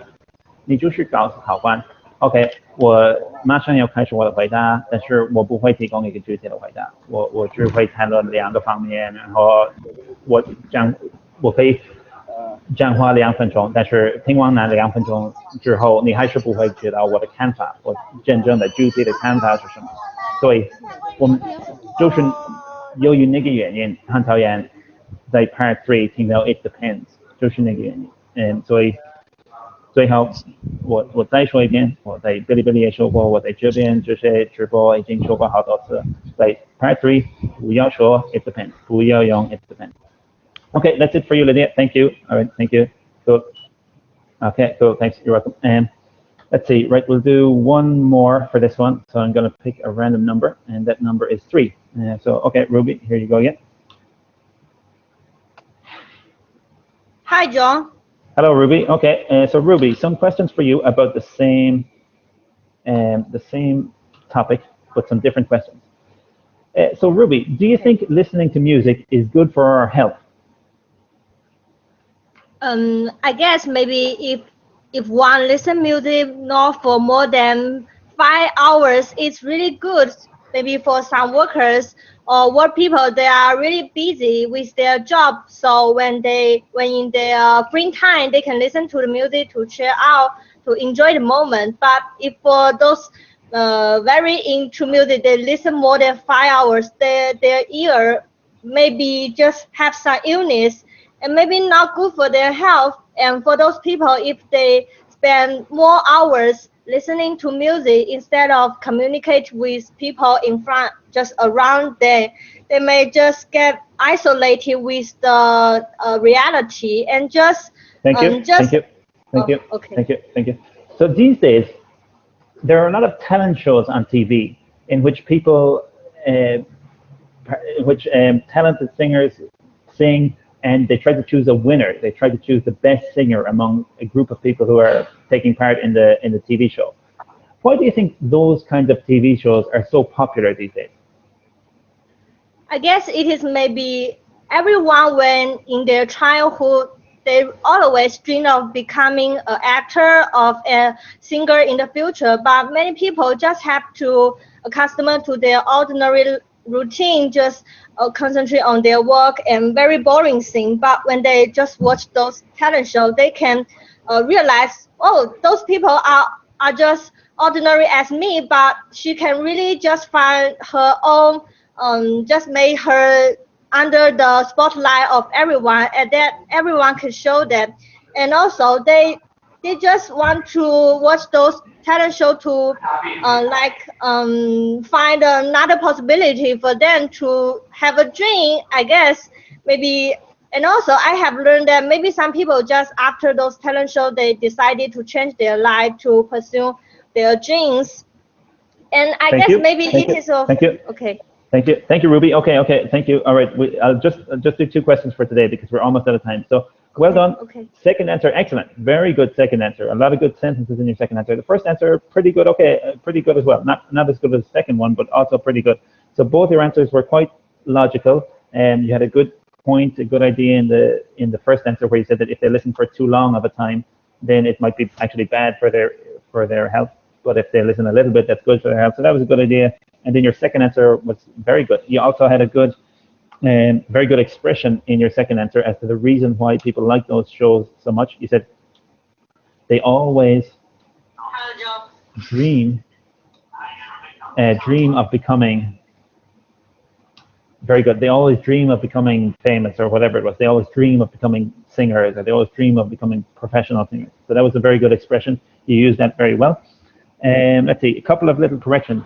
你就是告诉考官 OK， 我马上要开始我的回答，但是我不会提供一个具体的回答，我只会谈论2个方面，然后我可以讲话2分钟，但是听完那2分钟之后，你还是不会知道我的看法，我真正的具体的看法是什么。所以我们就是由于那个原因很讨厌在 Part 3听到 It depends， 就是那个原因。所以最后我再说一遍，我在哔哩哔哩也说过，我在这边这些直播已经说过好多次，在 Part 3不要说 It depends， 不要用 It depends。Okay, that's it for you, Lydia. Thank you. All right, thank you. Cool. Okay, cool. Thanks. You're welcome. Let's see, right, we'll do one more for this one. So I'm going to pick a random number, and that number is 3. So, okay, Ruby, here you go again. Hi, John. Hello, Ruby. Okay, so Ruby, some questions for you about the same topic, but some different questions. So Ruby, do you think listening to music is good for our health? I guess maybe if one listen music not for more than 5 hours, it's really good. Maybe for some workers or work people, they are really busy with their job. So when in their free time, they can listen to the music to cheer out, to enjoy the moment. But if for those very into music, they listen more than 5 hours, their ear maybe just have some illness and maybe not good for their health. And for those people, if they spend more hours listening to music instead of communicate with people in front, just around them, they may just get isolated with the reality and just Thank you. So these days, there are a lot of talent shows on TV in which people, talented singers sing, and they try to choose a winner. They try to choose the best singer among a group of people who are taking part in the TV show. Why do you think those kinds of TV shows are so popular these days? I guess it is maybe everyone when in their childhood, they always dream of becoming an actor or a singer in the future, but many people just have to accustom to their ordinary routine, just concentrate on their work and very boring thing. But when they just watch those talent shows, they can realize, oh, those people are just ordinary as me, but she can really just find her own, just make her under the spotlight of everyone, and that everyone can show them. And also they just want to watch those talent show to find another possibility for them to have a dream, I guess, maybe. And also I have learned that maybe some people just after those talent shows, they decided to change their life to pursue their dreams. And I guess maybe it is okay. Thank you, Ruby. Okay, thank you. All right, I'll just do 2 questions for today because we're almost out of time. So well done. Okay. Second answer, excellent. Very good second answer. A lot of good sentences in your second answer. The first answer, pretty good. Okay, pretty good as well. Not as good as the second one, but also pretty good. So both your answers were quite logical, and you had a good point, a good idea in the first answer where you said that if they listen for too long of a time, then it might be actually bad for their health. But if they listen a little bit, that's good for their health. So that was a good idea. And then your second answer was very good. You also had a good, very good expression in your second answer as to the reason why people like those shows so much. You said they always dream of becoming, very good. They always dream of becoming famous or whatever it was. They always dream of becoming singers, or they always dream of becoming professional singers. So that was a very good expression. You used that very well. Let's see, a couple of little corrections.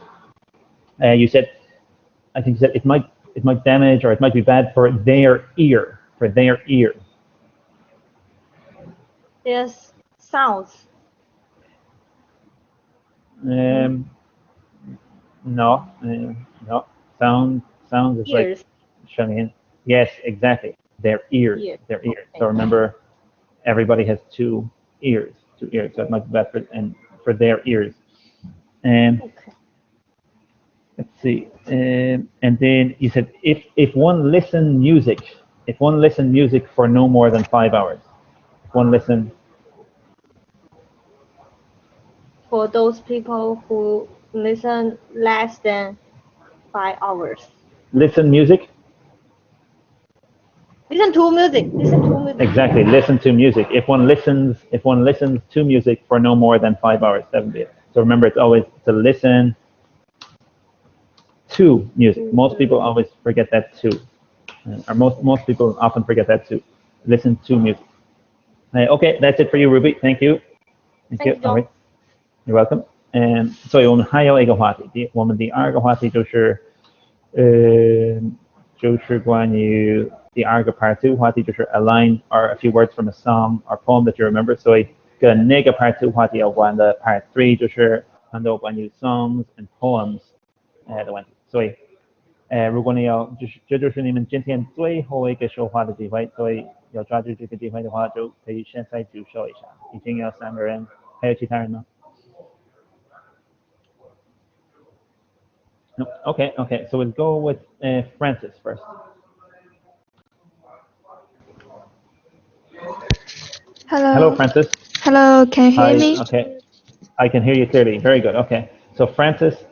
You said, I think you said it might damage or it might be bad for their ear. For their ear. Yes, sounds. No. Sounds is Ears. like showing in. Yes, exactly. Their ears. Their ears. So remember, everybody has 2 ears. 2 ears. So it might be bad for their ears. Okay. Let's see. And then you said if one listen music for no more than 5 hours. If one listen. For those people who listen less than 5 hours. Listen music? Listen to music. Exactly, listen to music. If one listens to music for no more than 5 hours, that would be it. So remember, it's always to listen to music. Most people always forget that too. Or most people often forget that too. Listen to music. Okay, that's it for you, Ruby. Thank you. Thank you. All right. You're welcome. 所以我们还有一个话题，我们第二个话题就是关于第二个 part 2话题就是 a line or a few words from a song or poem that you remember. 所以跟那个 Part 2话题有关的 Part 3就是很多关于 songs and poems 的问题。所以如果你要这就是你们今天最后一个说话的机会，所以要抓住这个机会的话，就可以现在举手一下。已经有3个人，还有其他人吗？No. Okay. So we'll go with Francis first. Hello, Francis. Hello, can you hear Hi. me? Okay. I can hear you clearly. Very good. Okay. So Francis,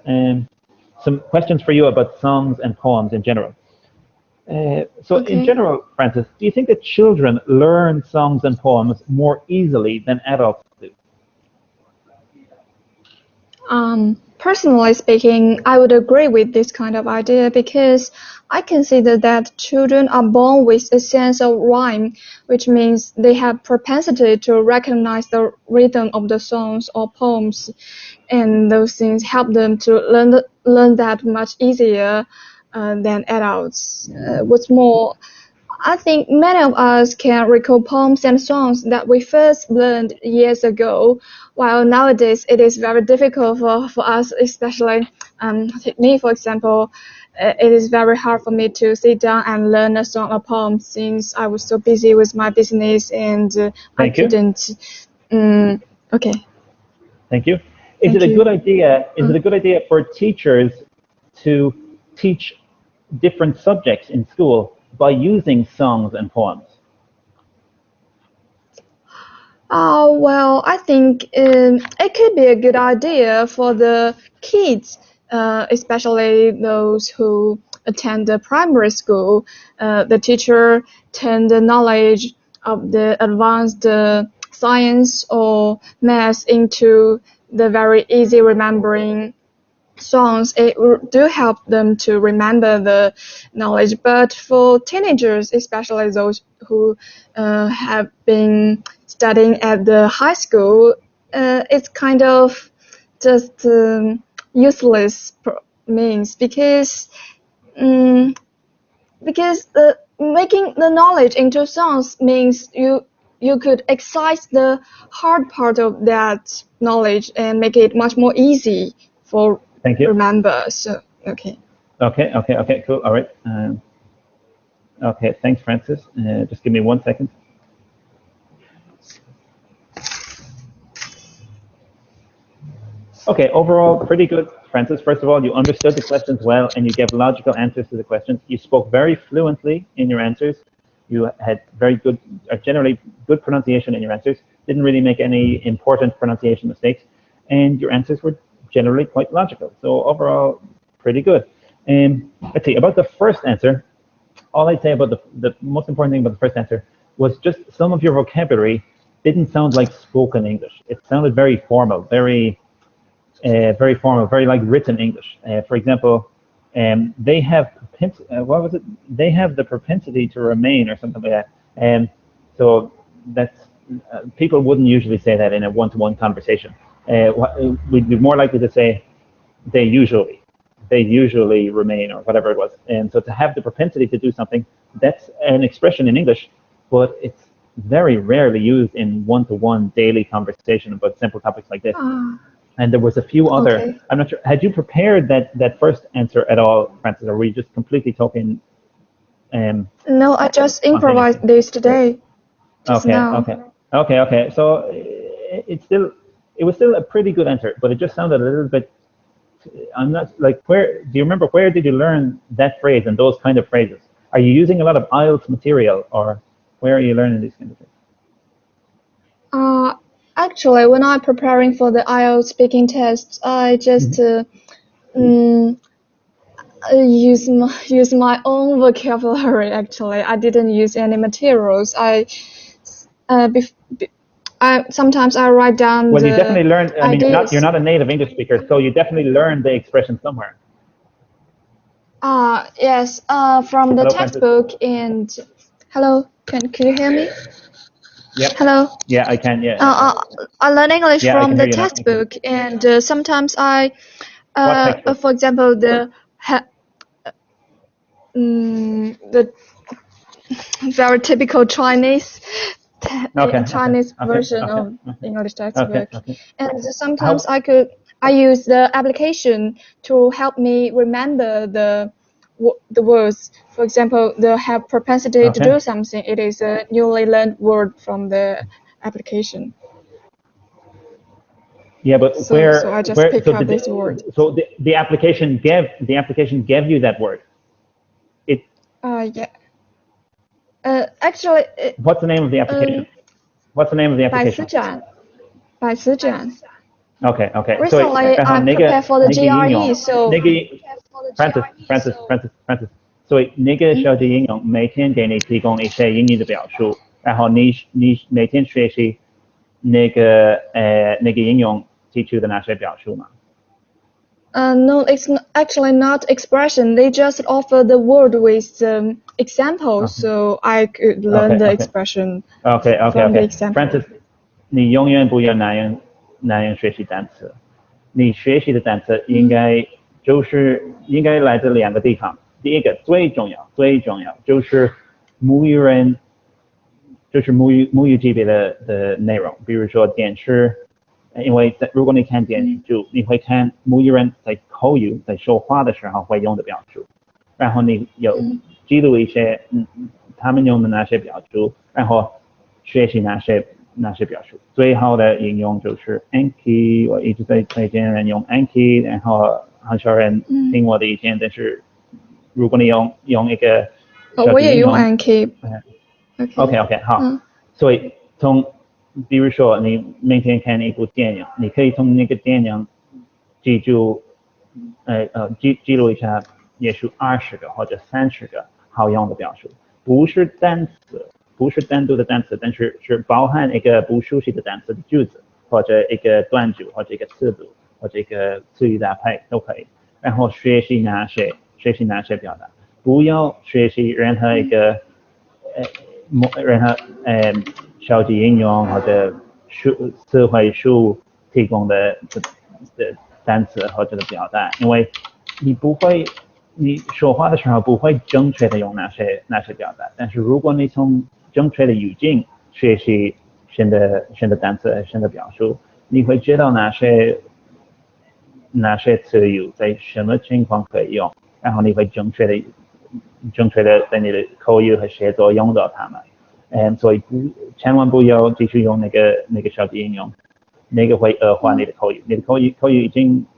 some questions for you about songs and poems in general. In general, Francis, do you think that children learn songs and poems more easily than adults do? Personally speaking, I would agree with this kind of idea because I consider that children are born with a sense of rhyme, which means they have propensity to recognize the rhythm of the songs or poems, and those things help them to learn that much easier than adults. What's more, I think many of us can recall poems and songs that we first learned years ago, while nowadays it is very difficult for us, especially take me for example. It is very hard for me to sit down and learn a song or poem since I was so busy with my business and I couldn't. Okay. Thank you. Is it a good idea for teachers to teach different subjects in school by using songs and poems? Well, I think it could be a good idea for the kids, especially those who attend the primary school. The teacher turn the knowledge of the advanced science or math into the very easy remembering songs. It do help them to remember the knowledge, but for teenagers, especially those who have been studying at the high school, it's kind of just useless means because making the knowledge into songs means you could excise the hard part of that knowledge and make it much more easy for remember. So okay, cool. All right. Okay, thanks, Francis. Just give me 1 second. Okay, overall, pretty good, Francis. First of all, you understood the questions well and you gave logical answers to the questions. You spoke very fluently in your answers. You had very good, generally good pronunciation in your answers. Didn't really make any important pronunciation mistakes. And your answers were generally quite logical. So overall, pretty good. Let's see, about the first answer, all I'd say about the most important thing about the first answer was just some of your vocabulary didn't sound like spoken English. It sounded very formal, very like written English. For example, they have They have the propensity to remain, or something like that. So that's people wouldn't usually say that in a one-to-one conversation. We'd be more likely to say they usually remain, or whatever it was. And so to have the propensity to do something, that's an expression in English, but it's very rarely used in one-to-one daily conversation about simple topics like this. And there was a few other, I'm not sure, had you prepared that first answer at all, Francis, or were you just completely talking? No, I just improvised this today. Okay. So it was still a pretty good answer, but it just sounded a little bit, I'm not, like, do you remember where did you learn that phrase and those kind of phrases? Are you using a lot of IELTS material, or where are you learning these kind of things? Actually, when I'm preparing for the IELTS speaking test, I just use my own vocabulary. Actually, I didn't use any materials. Sometimes I write down. Well, you definitely learned. I mean, you're not a native English speaker, so you definitely learned the expression somewhere. Yes. From the textbook and. Hello, can you hear me? Yep. Hello. Yeah, I can. Yeah. I learn English from the textbook, and sometimes I, for example, the very typical Chinese Okay, Chinese okay, version okay, of okay. English textbook. Okay. And sometimes I use the application to help me remember the words. For example, the have propensity to Okay. do something. It is a newly learned word from the application. Yeah, but So I just pick up this word. So the application gave you that word. It. Yeah. Actually. What's the name of the application? What's the name of the application? 百词斩. Okay. Recently, I prepared for the GRE, so. Francis. 所以那个手机应用每天给你提供一些英语的表述，然后你每天学习那个应用提出的那些表述吗？ No, it's actually not expression. They just offer the word with examples, so I could learn the expression from the example. Francis, 你永远不要那样学习单词。你学习的单词应该来自两个地方。第一个最重要就是母语级别的内容，比如说电视。因为如果你看电视剧，你会看母语人在口语在说话的时候会用的表述，然后你有记录一些他们用的那些表述，然后学习那些表述。最好的应用就是 Anki， 我一直在推荐人用 Anki， 然后很少人听我的意见，但是如果你用一个，我也用 Anki。OK， 好，所以比如说你每天看一部电影，你可以从那个电影记录一下，也许20个或者30个好用的表述，不是单独的单词，但是包含一个不熟悉的单词的句子，或者一个短句，或者一个词组，或者一个词语搭配都可以。然后学习那些表达，不要学习任何一个手机应用或者词汇书提供的单词或者的表达，因为你说话的时候不会正确的用那些表达，但是如果你从正确的语境学习新的单词、新的表述，你会知道哪些词语在什么情况可以用，然后你会正确的在你的口语和写作用到它们。所以千万不要继续用那个手机应用，那个会恶化你的口语。你的口语已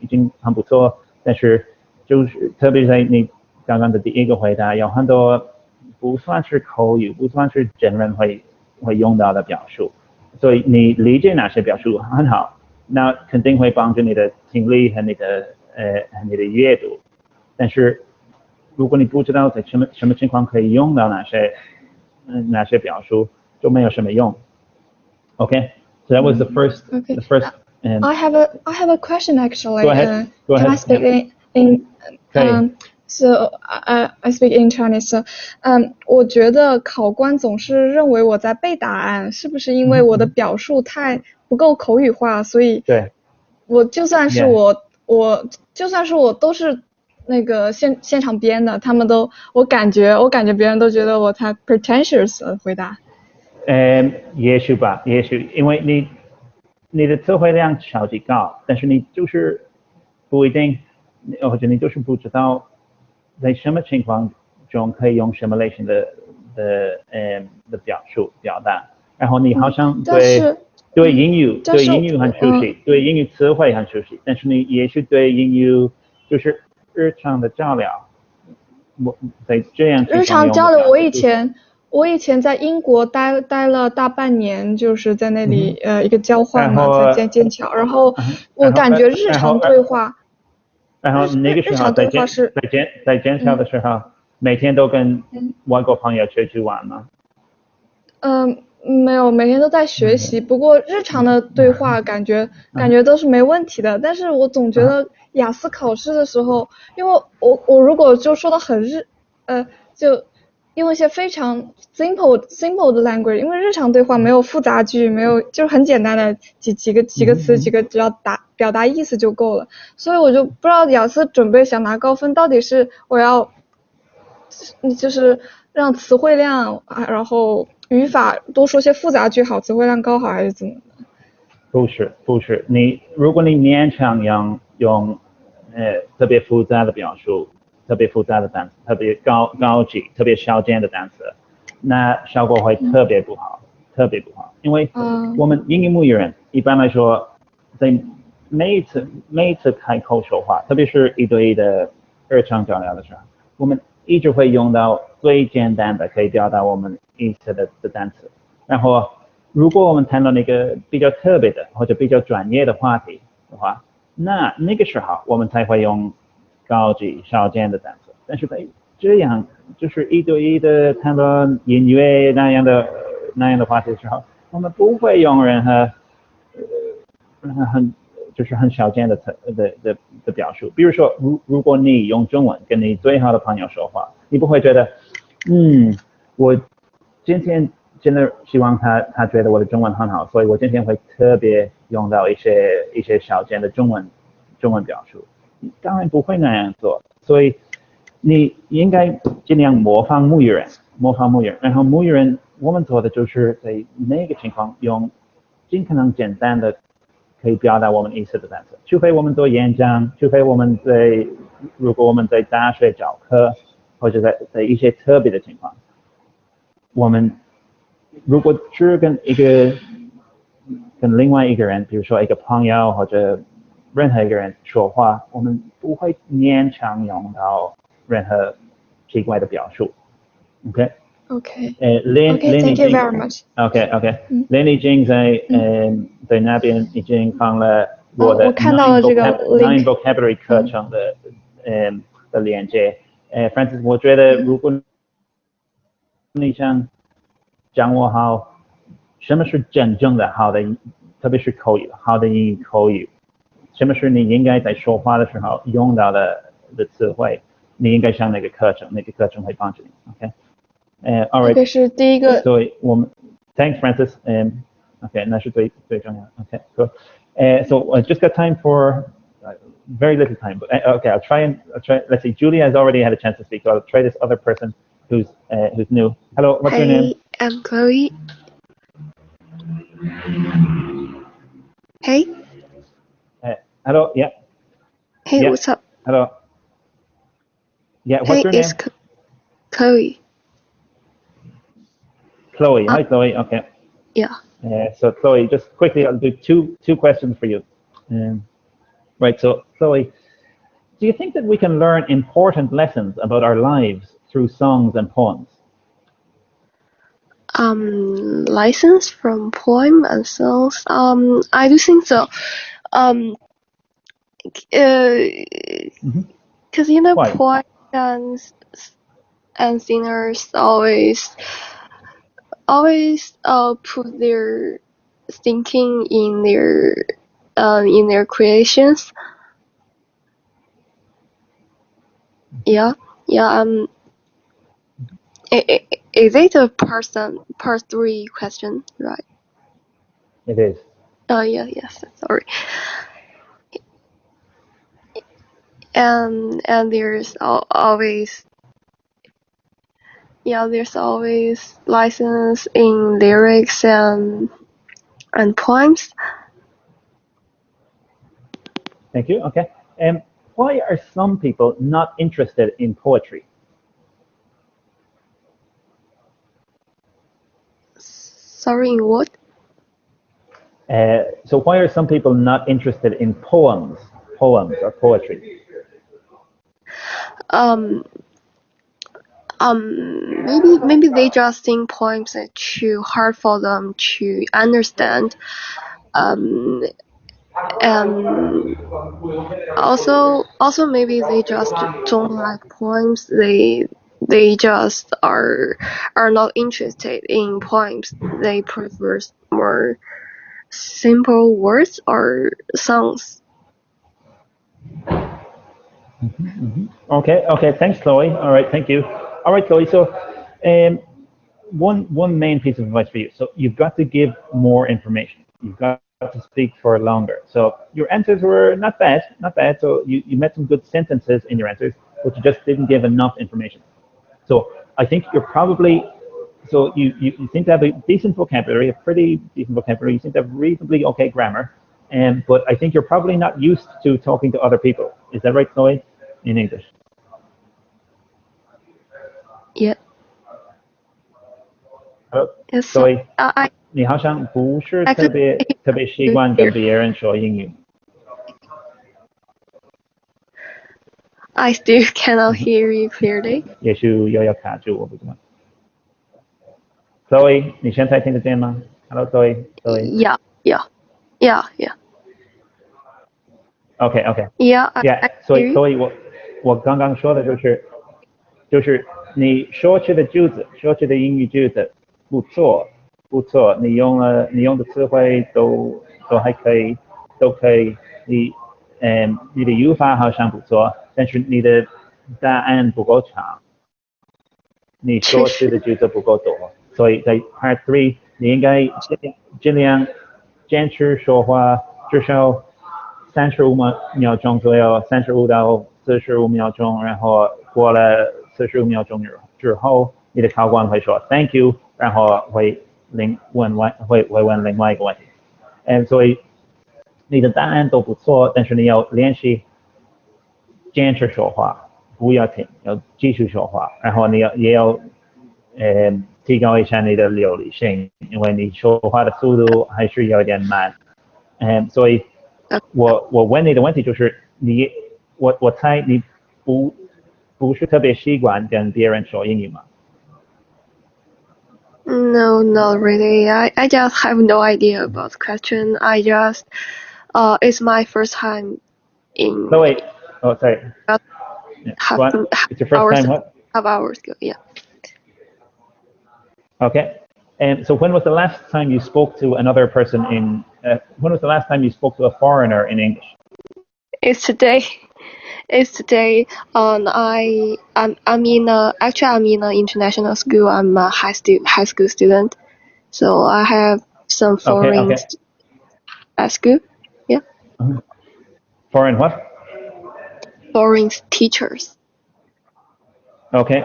经很不错，但是就是特别在你刚刚的第一个回答，有很多不算是口语，不算是真人会用到的表述。所以你理解哪些表述很好，那肯定会帮助你的听力和你的阅读。但是如果你不知道在什么情况可以用到哪些表述，就没有什么用。Okay, so that was the first. Okay. The first. I have a question actually. Go ahead. Can I speak in So I speak in Chinese. So, 我觉得考官总是认为我在背答案，是不是因为我的表述太不够口语化？所以，对，我就算是我都是那个现场编的，他们都我感觉别人都觉得我太 pretentious 回答。也许吧，因为你的词汇量超级高，但是你就是不一定，或者你就是不知道在什么情况中可以用什么类型的表达，然后你好像对英语很熟悉，对英语词汇很熟悉，但是你也许对英语就是日常的交流，在这样日常交流，我以前在英国待了大半年，就是在那里一个交换嘛，在剑桥，然后我感觉日常对话。然后那个时候在剑桥的时候，每天都跟外国朋友出去玩吗？没有，每天都在学习。不过日常的对话感觉都是没问题的。但是我总觉得雅思考试的时候，因为我如果就说的很就用一些非常 simple 的 language， 因为日常对话没有复杂句，没有就是很简单的几个词，只要表达意思就够了。所以我就不知道雅思准备想拿高分，到底是我要就是让词汇量，然后语法多说些复杂句好，词汇量高好，还是怎么的？不是，如果你勉强用特别复杂的表述、特别复杂的单词、特别高级、特别少见的单词，那效果会特别不好，因为我们英语母语人一般来说，在每一次开口说话，特别是一对一的日常交流的时候，我们一直会用到最简单的可以表达我们意思的单词，然后如果我们谈到那个比较特别的或者比较专业的话题的话，那个时候我们才会用高级少见的单词。但是在这样就是一对一的谈论音乐那样的话题的时候，我们不会用任何很少见的表述。比如说，如果你用中文跟你最好的朋友说话，你不会觉得我今天真的希望他觉得我的中文很好，所以我今天会特别用到一些少见的中文表述。你当然不会那样做，所以你应该尽量模仿母语人，然后母语人我们做的就是在每个情况用尽可能简单的可以表达我们意思的单词，除非我们做演讲，如果我们在大学教课，或者在一些特别的情况，我们如果只跟另外一个人，比如说一个朋友或者任何一个人说话，我们不会勉强用到任何奇怪的表述。OK。Okay. Lenny Thank you very much. OK. Lenny 已经在那边已经放了我的我看到了这个 Nine Vocabulary 课程的链接。Francis， 我觉得如果你想掌握好什么是真正的好的，特别是好的英语口语，什么是你应该在说话的时候用到的词汇，你应该上那个课程会帮助你。OK。All right. 这是第一个。所以我们 Thanks, Francis. Okay, 那是最重要的。Okay, cool. So I just got time for very little time, but okay, I'll try. Let's see. Julia has already had a chance to speak, so I'll try this other person who's new. Hello, what's your name? Hey, I'm Chloe. Hey. Hello. Yeah. Hey, what's up? Hello. Yeah. What's your name? It's Chloe. Chloe. Hi, Chloe. Okay. Yeah. So Chloe, just quickly, I'll do two questions for you. Right. So Chloe, do you think that we can learn important lessons about our lives through songs and poems? Lessons from poem and songs. I do think so. Because Why? poems and singers always put their thinking in their creations. Yeah. Is it a part 3 question, right? It is. Oh yeah, yes. Sorry. And there's always lessons in lyrics and poems. Thank you. Okay. Why are some people not interested in poetry? Sorry, in what? So why are some people not interested in poems or poetry? Maybe they just think poems are too hard for them to understand. And also maybe they just don't like poems. They just are not interested in poems. They prefer more simple words or songs. Okay. Thanks, Chloe. All right, thank you. All right, Chloe. So, one main piece of advice for you. So you've got to give more information. You've got to speak for longer. So your answers were not bad. So you met some good sentences in your answers, but you just didn't give enough information. So I think you're probably So you seem to have a decent vocabulary, a pretty decent vocabulary. You seem to have reasonably okay grammar, but I think you're probably not used to talking to other people. Is that right, Zoe? In English? Yeah. Hello, Yes. Zoe. I 你好像不是 I 特 could 别特别习惯跟别人说英语。 I still cannot hear you clearly. 也许又要卡住，我不知道。Zoe， 你现在听得见吗 ？Hello, Zoe. Yeah. Okay. Yeah. Yeah. I 所 hear 以 you. 我刚刚说的就是你说出的句子，说出的英语句子不错，你用的词汇都还可以，都可以。你的语法好像不错，但是你的答案不够长，你说出的句子不够多，所以在 Part 3你应该尽量坚持说话，至少35秒钟左右，35到45秒钟，然后过了45秒钟之后，你的考官会说 Thank you， 然后会问另外一个问题，所以你的答案都不错，但是你要练习坚持说话，不要停，要继续说话，然后也要提高一下你的流利性，因为你说话的速度还是有点慢，所以我问你的问题就是我猜你不是特别习惯跟别人说英语吗？ No, not really. I just have no idea about the question. I just it's my first time in. No wait. Oh, sorry. What? It's your first time. What? Half hours ago. Yeah. Okay. So when was the last time you spoke to another person in? When was the last time you spoke to a foreigner in English? It's today. It's today. I'm in an international school. I'm a high school student, so I have some foreign at school. Yeah. Foreign what? Foreign teachers. Okay.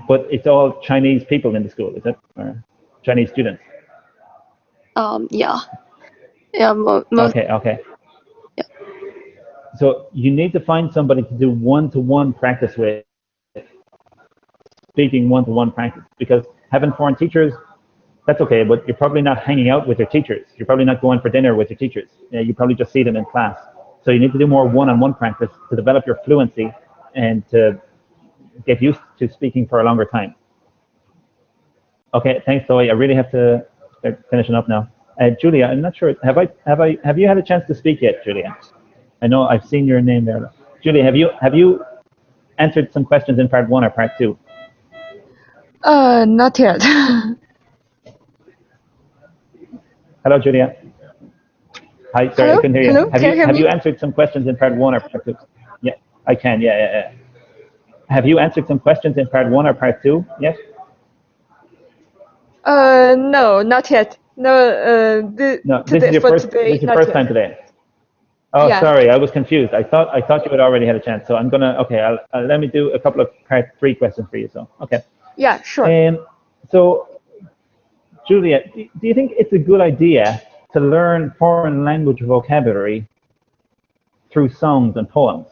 But it's all Chinese people in the school, is it? Or Chinese students? Yeah. Okay. Yeah. So you need to find somebody to do one-to-one practice with, speaking one-to-one practice, because having foreign teachers, that's okay, but you're probably not hanging out with your teachers. You're probably not going for dinner with your teachers. You probably just see them in class. So you need to do more one-on-one practice to develop your fluency and to get used to speaking for a longer time. Okay, thanks, Zoe. I really have to start finishing up now. Julia, I'm not sure. Have you had a chance to speak yet, Julia? I know I've seen your name there. Julia, have you answered some questions in part 1 or part 2? Not yet. Hello, Julia. Hi, sorry, Hello? I couldn't hear you. Hello? Have you answered some questions in part 1 or part 2? Yeah, I can. Yeah. Have you answered some questions in part 1 or part 2? Yes. No, not yet. No, This is your first time today. Oh, yeah. Sorry, I was confused. I thought you had already had a chance. So I'm gonna. Okay, let me do a couple of part 3 questions for you. So okay. Yeah, sure. So, Julia, do you think it's a good idea to learn foreign language vocabulary through songs and poems?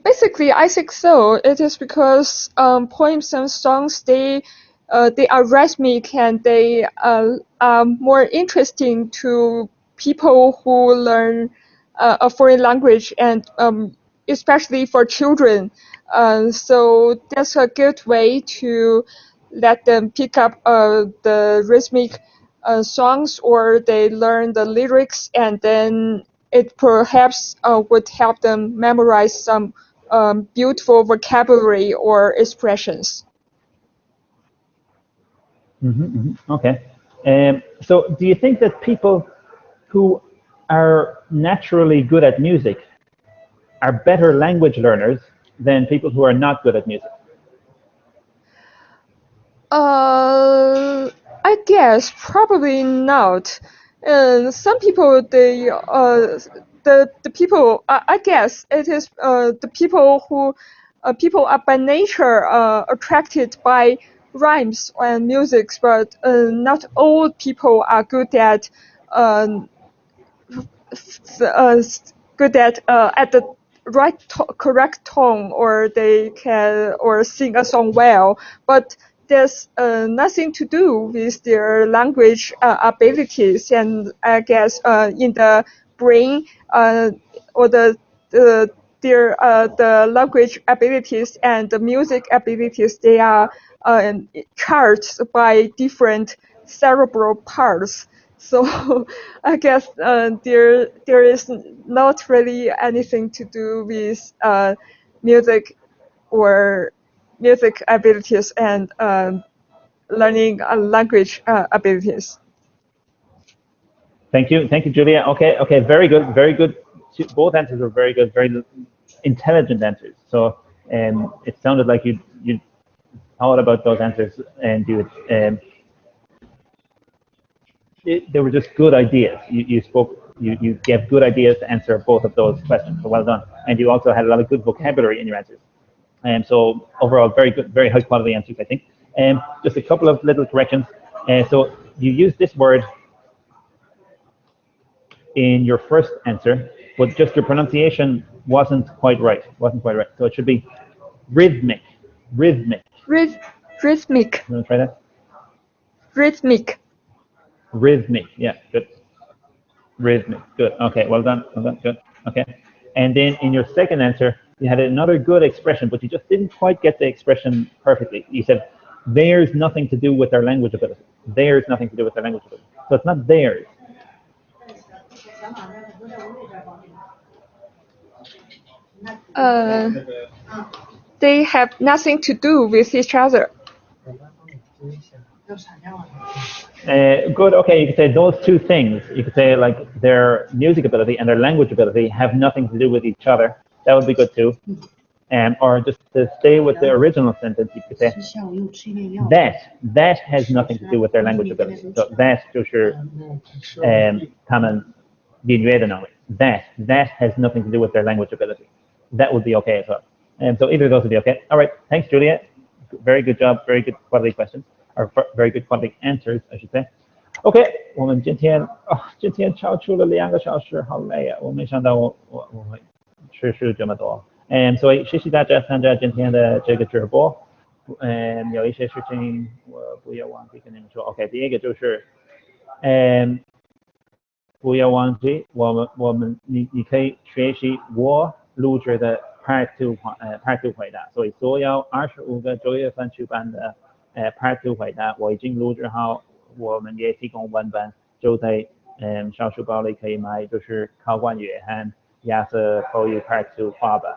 Basically, I think so. It is because poems and songs they are rhythmic and they are more interesting to people who learn a foreign language, and especially for children. So that's a good way to let them pick up the rhythmic songs, or they learn the lyrics, and then it perhaps would help them memorize some beautiful vocabulary or expressions. Okay. So do you think that people who are naturally good at music are better language learners than people who are not good at music? I guess probably not. Some people, the people, I guess it is the people who people are by nature attracted by rhymes and music, but not all people are good at at the right correct tone, or they can sing a song well, but there's nothing to do with their language abilities, and I guess in the brain or the language abilities and the music abilities, they are charged by different cerebral parts. So I guess there is not really anything to do with music or music abilities and learning language abilities. Thank you, Julia. Okay, very good. Both answers were very good, very intelligent answers. So it sounded like you thought about those answers, and they were just good ideas. You gave good ideas to answer both of those questions. So well done. And you also had a lot of good vocabulary in your answers. So overall, very good, very high quality answers, I think. Just a couple of little corrections. So you used this word in your first answer, but just your pronunciation wasn't quite right. So it should be rhythmic. Rhythmic. You want to try that? Rhythmic. Yeah, good. Rhythmic. Good. Okay, well done. Good. Okay. And then in your second answer, you had another good expression, but you just didn't quite get the expression perfectly. You said, "There's nothing to do with their language ability." There's nothing to do with their language ability. So it's not theirs. They have nothing to do with each other. Good. Okay, you could say those two things. You could say like their music ability and their language ability have nothing to do with each other. That would be good too. Or just to stay with the original sentence, you could say that has nothing to do with their language ability. So that 就是他们音乐的能力. That has nothing to do with their language ability. That would be okay as well. So either of those would be okay. All right. Thanks, Julia. Very good job. Very good quality questions. Or very good quality answers, I should say. OK， 我们今天超出了2个小时，好累啊！我没想到我会持续这么多。所以谢谢大家参加今天的这个直播。有一些事情我不要忘记跟你们说。OK， 第一个就是不要忘记你可以学习我录制的 Part 2回答。所以所有25个9月份举办的Part 2回答我已经录制好，我们也提供文本，就在小书包里可以买，就是考官约翰雅思口语 Part 2画本。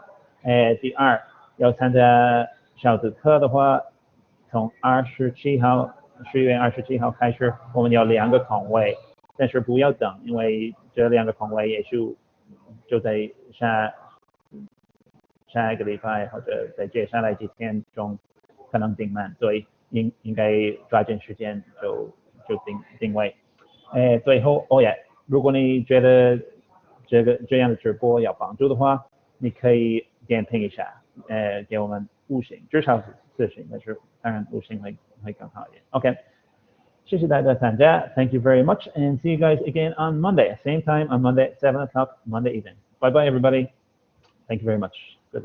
第二，要参加小组课的话，从10月27号开始，我们有2个空位，但是不要等，因为这2个空位也许就在下一个礼拜或者在接下来几天中可能订满，所以应该抓紧时间就定位。最后如果你觉得这样的直播有帮助的话，你可以点评一下，给我们5星，至少是4星，但是当然5星会更好一点。OK， 谢谢大家参加 ，Thank you very much, and see you guys again on Monday, same time on Monday, 7 o'clock Monday evening. Bye bye everybody. Thank you very much.